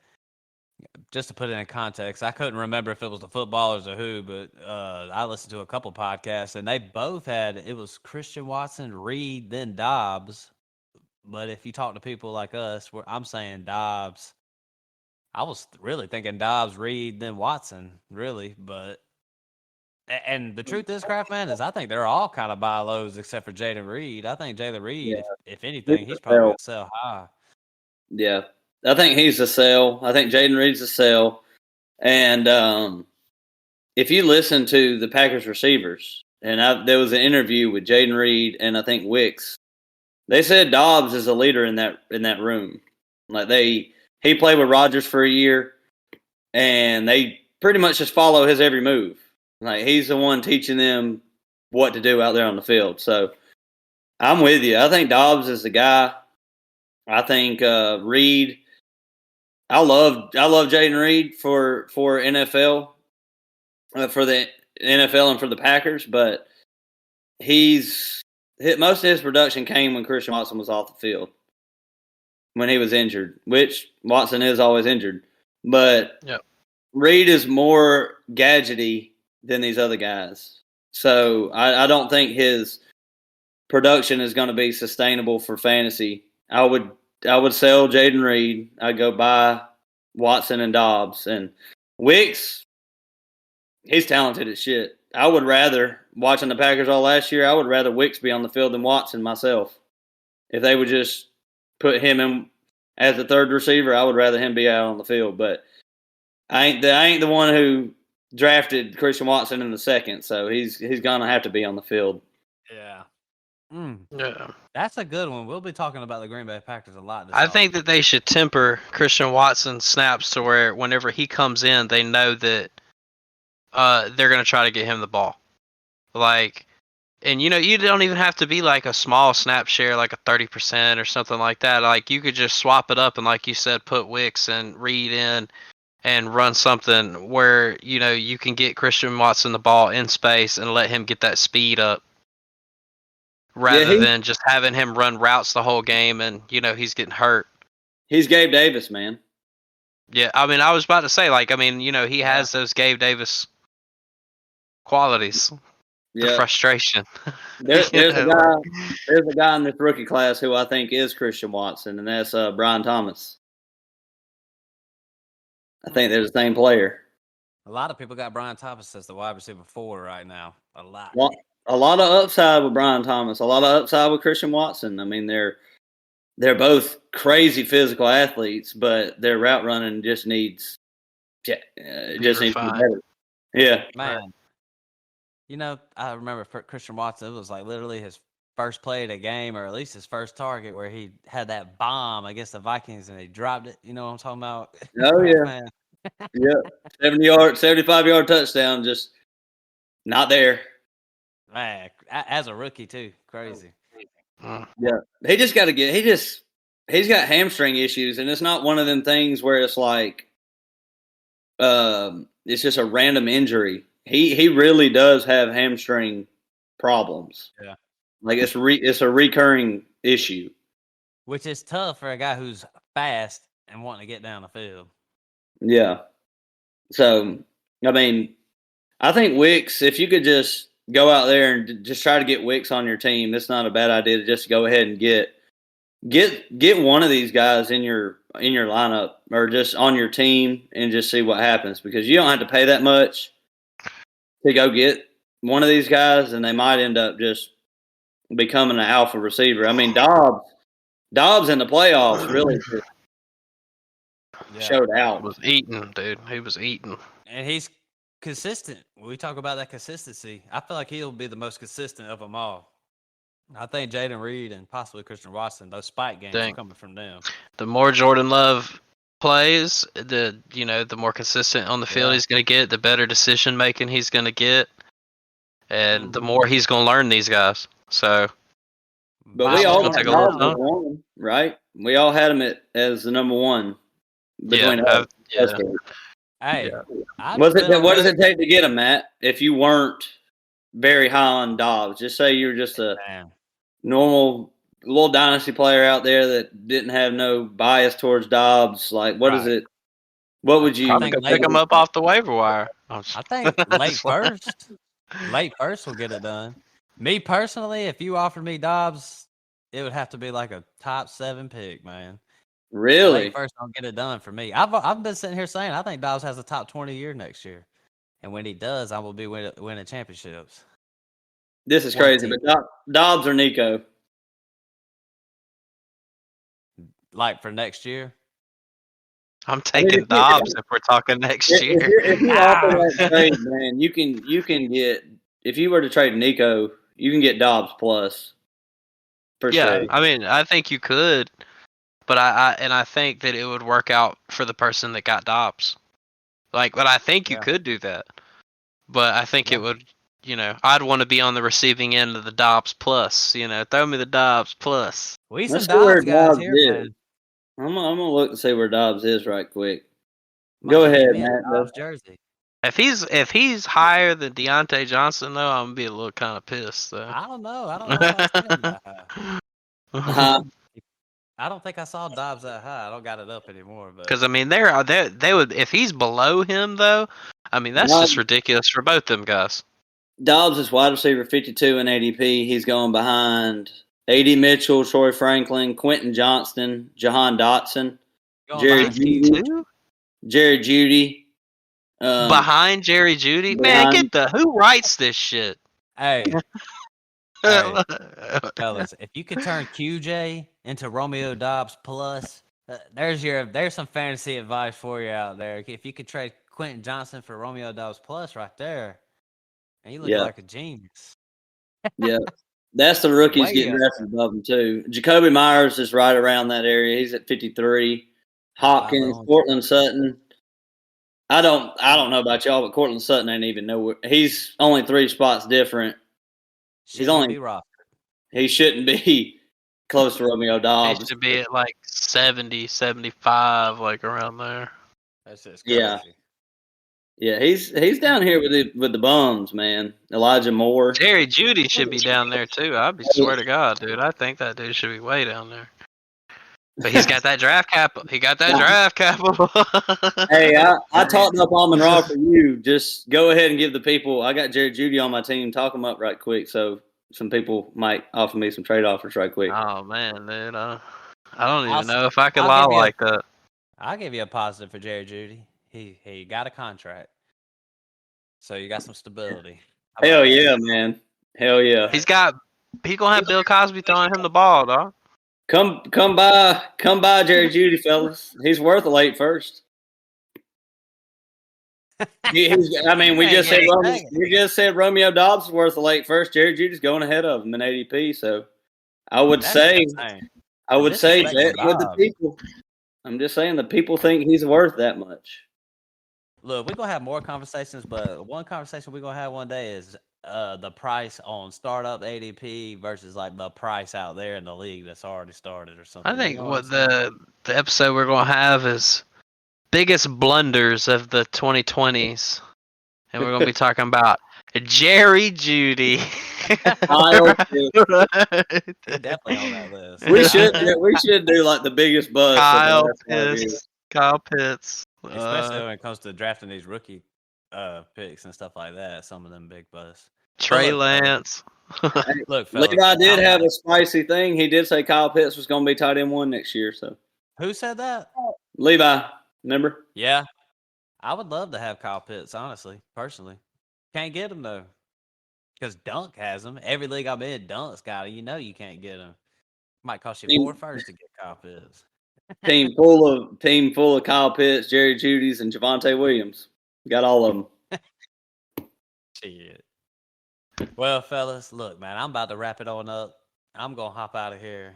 just to put it in context, I couldn't remember if it was the footballers or who, but I listened to a couple podcasts and they both had it was Christian Watson, Reed, then Dobbs. But if you talk to people like us, I'm saying Dobbs. I was really thinking Dobbs, Reed, then Watson, really. But and the truth is, Craftman, is I think they're all kind of buy lows except for Jaden Reed. I think Jalen Reed, if anything, he's probably going to sell high. Yeah. I think he's a sell. I think Jaden Reed's a sell. And if you listen to the Packers receivers, and there was an interview with Jaden Reed and I think Wicks, they said Dobbs is a leader in that room. Like he played with Rodgers for a year, and they pretty much just follow his every move. Like he's the one teaching them what to do out there on the field. So I'm with you. I think Dobbs is the guy. I think Reed. I love Jaden Reed for NFL, for the NFL and for the Packers, but most of his production came when Christian Watson was off the field, when he was injured, which Watson is always injured. But Reed is more gadgety than these other guys. So I don't think his production is going to be sustainable for fantasy. I would sell Jaden Reed. I'd go buy Watson and Dobbs. And Wicks, he's talented as shit. I would rather, watching the Packers all last year, I would rather Wicks be on the field than Watson myself. If they would just put him in as the third receiver, I would rather him be out on the field. But I ain't the one who drafted Christian Watson in the second, so he's gonna have to be on the field. Yeah. Yeah. That's a good one. We'll be talking about the Green Bay Packers a lot. I think that they should temper Christian Watson's snaps to where whenever he comes in, they know that they're going to try to get him the ball. Like, and you don't even have to be like a small snap share, like a 30% or something like that. Like, you could just swap it up and, like you said, put Wicks and Reed in and run something where, you can get Christian Watson the ball in space and let him get that speed up. Rather than just having him run routes the whole game and, he's getting hurt. He's Gabe Davis, man. Yeah, I mean, I was about to say, he has those Gabe Davis qualities. Yeah. The frustration. There's a guy in this rookie class who I think is Christian Watson, and that's Brian Thomas. I think they're the same player. A lot of people got Brian Thomas as the wide receiver 4 right now. A lot. Well, a lot of upside with Brian Thomas. A lot of upside with Christian Watson. I mean, they're both crazy physical athletes, but their route running just needs to be better. Yeah, man. I remember for Christian Watson, it was like literally his first play of the game, or at least his first target, where he had that bomb against the Vikings and he dropped it. You know what I'm talking about? Oh yeah, yeah. 75-yard touchdown, just not there. Man, as a rookie too, crazy. Yeah, he's got hamstring issues, and it's not one of them things where it's like, it's just a random injury. He really does have hamstring problems. Yeah, like it's a recurring issue, which is tough for a guy who's fast and wanting to get down the field. Yeah, so I mean, I think Wicks, if you could just go out there and just try to get Wicks on your team. It's not a bad idea to just go ahead and get one of these guys in your lineup or just on your team and just see what happens, because you don't have to pay that much to go get one of these guys, and they might end up just becoming an alpha receiver. I mean, Dobbs in the playoffs really just showed out. Was eating, dude. He was eating. And he's consistent. When we talk about that consistency, I feel like he'll be the most consistent of them all. I think Jaden Reed and possibly Christian Watson, those spike games are coming from them. The more Jordan Love plays, the more consistent on the field he's going to get, the better decision making he's going to get, and the more he's going to learn these guys. So, but we all had Dobbs as one, right? We all had him as the number one between us. Hey, what does it take to get him, Matt? If you weren't very high on Dobbs, just say you were just a normal little dynasty player out there that didn't have no bias towards Dobbs. Like, what is it? What would you pick him up off the waiver wire? I think late first. Late first will get it done. Me personally, if you offered me Dobbs, it would have to be like a top 7 pick, man. Really? Late first don't get it done for me. I've been sitting here saying I think Dobbs has a top 20 year next year, and when he does, I will be winning championships. This is crazy, but Dobbs or Nico? Like for next year? I'm taking Dobbs if we're talking next year. If you offer that trade, man, you can get, if you were to trade Nico, you can get Dobbs plus. Yeah, I mean, I think you could, but I think that it would work out for the person that got Dobbs. But I think you could do that. But I think it would, I'd want to be on the receiving end of the Dobbs plus. Throw me the Dobbs plus. We some Dobbs guys here, man. I'm gonna look and see where Dobbs is right quick. Go ahead, Matt. Dobbs jersey. If he's higher than Deontay Johnson, though, I'm gonna be a little kind of pissed. Though. I don't know. I don't know if I said that high. I don't think I saw Dobbs that high. I don't got it up anymore. Because I mean, they would, if he's below him though. I mean, that's just ridiculous for both them guys. Dobbs is wide receiver 52 in ADP. He's going behind A.D. Mitchell, Troy Franklin, Quentin Johnston, Jahan Dotson, Jerry Jeudy. Behind Jerry Jeudy? Man, who writes this shit? Hey. Fellas, if you could turn QJ into Romeo Dobbs plus, there's some fantasy advice for you out there. If you could trade Quentin Johnston for Romeo Dobbs plus right there, and you look like a genius. Yeah. That's the rookies getting drafted above him too. Jacoby Myers is right around that area. He's at 53. Hopkins, Cortland Sutton. I don't know about y'all, but Cortland Sutton ain't even nowhere. He's only 3 spots different. He shouldn't be close to Romeo Dobbs. He should be at like 70, 75, like around there. That's just crazy. Yeah, he's down here with the bums, man. Elijah Moore. Jerry Jeudy should be down there too. I swear to God, dude. I think that dude should be way down there. But he's got that draft capital. He got that draft capital. Hey, I talked up Almond Raw for you. Just go ahead and give the people. I got Jerry Jeudy on my team. Talk him up right quick, so some people might offer me some trade offers right quick. Oh man, dude. I don't even know if I could lie like that. I'll give you a positive for Jerry Jeudy. He got a contract, so you got some stability. Hell yeah, man! Hell yeah! He's gonna have Bill Cosby throwing him the ball, dog. Come by Jerry Jeudy, fellas. He's worth a late first. We just said Romeo Dobbs is worth a late first. Jerry Jeudy's going ahead of him in ADP, so I would say bet with the people. I'm just saying the people think he's worth that much. Look, we're going to have more conversations, but one conversation we're going to have one day is the price on startup ADP versus like the price out there in the league that's already started or something. I think what the episode we're going to have is biggest blunders of the 2020s. And we're going to be talking about Jerry Jeudy. Definitely on that list. We should do like the biggest buzz. Kyle Pitts. Especially when it comes to drafting these rookie picks and stuff like that. Some of them big buzz. Trey Look, Lance. Look, fellas, Levi did have a spicy thing. He did say Kyle Pitts was going to be tight end 1 next year. So who said that? Levi, remember? Yeah, I would love to have Kyle Pitts, honestly, personally. Can't get him though, because Dunk has him. Every league I'm in, Dunk's got him. You know you can't get him. Might cost you 4 first to get Kyle Pitts. Team full of Kyle Pitts, Jerry Jeudy's, and Javonte Williams. Got all of them. Shit. Well, fellas, look, man, I'm about to wrap it on up. I'm gonna hop out of here.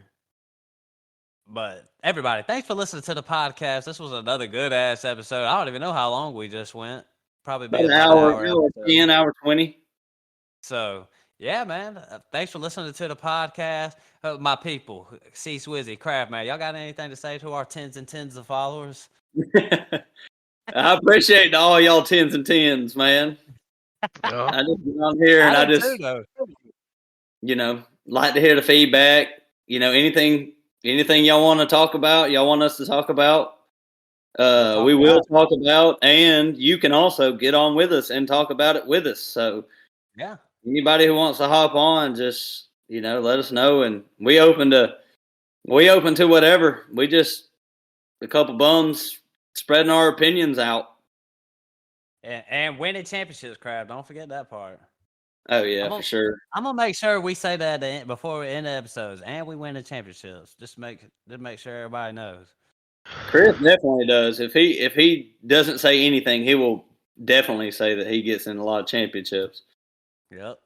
But everybody, thanks for listening to the podcast. This was another good ass episode. I don't even know how long we just went. Probably be About an about hour episode. 10, hour 20. So yeah, man. Thanks for listening to the podcast. My people, C Swizzy, Craft, man. Y'all got anything to say to our tens and tens of followers? I appreciate all y'all 10s and 10s, man. Yeah. I just get on here and I do just, too, though. like to hear the feedback. Anything y'all want to talk about, y'all want us to talk about, we will talk about, and you can also get on with us and talk about it with us. So yeah, anybody who wants to hop on, just let us know, and we open to whatever. We just a couple bums spreading our opinions out. and winning championships, Craft. Don't forget that part. Oh yeah, for sure. I'm gonna make sure we say that before we end the episodes, and we win the championships. Just make sure everybody knows. Chris definitely does. If he doesn't say anything, he will definitely say that he gets in a lot of championships. Yep.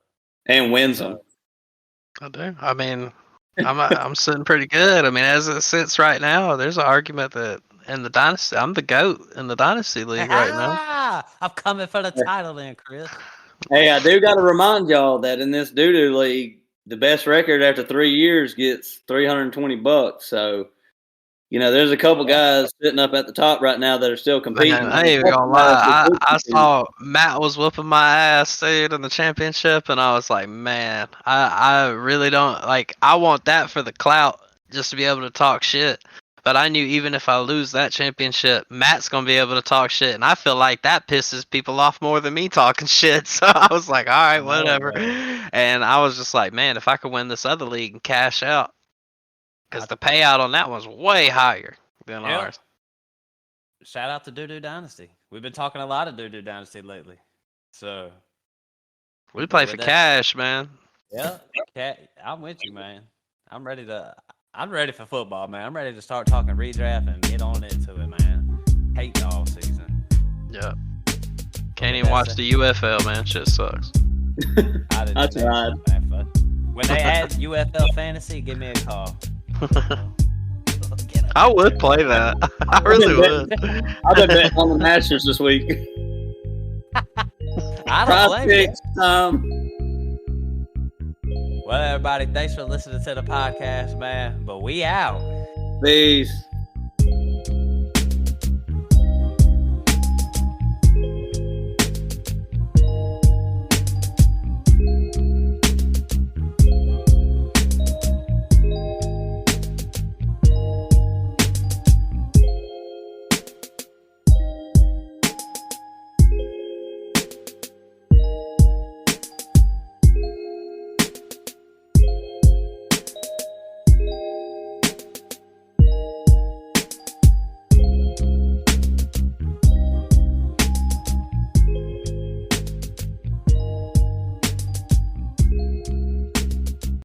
And wins them. I do. I mean, I'm sitting pretty good. I mean, as it sits right now, there's an argument that in the Dynasty, I'm the GOAT in the Dynasty League right now. I'm coming for the title then, Chris. Hey, I do got to remind y'all that in this doo-doo league, the best record after 3 years gets $320. So, there's a couple guys sitting up at the top right now that are still competing. Man, I ain't even gonna lie. I saw Matt was whooping my ass, dude, in the championship, and I was like, man, I really don't like. I want that for the clout, just to be able to talk shit. But I knew even if I lose that championship, Matt's gonna be able to talk shit, and I feel like that pisses people off more than me talking shit. So I was like, all right, whatever. And I was just like, man, if I could win this other league and cash out, because the payout on that one's way higher than ours. Shout out to Doo-Doo Dynasty. We've been talking a lot of Doo-Doo Dynasty lately. So we play for cash, man. Yeah, I'm with you, man. I'm ready for football, man. I'm ready to start talking redraft and get on into it, man. Hate the all season. Yeah. Can't even watch the UFL, man. Shit sucks. That's right. When they add UFL fantasy, give me a call. I would play that. I really would. I've been betting on the Masters this week. I don't blame you. Well, everybody, thanks for listening to the podcast, man. But we out. Peace.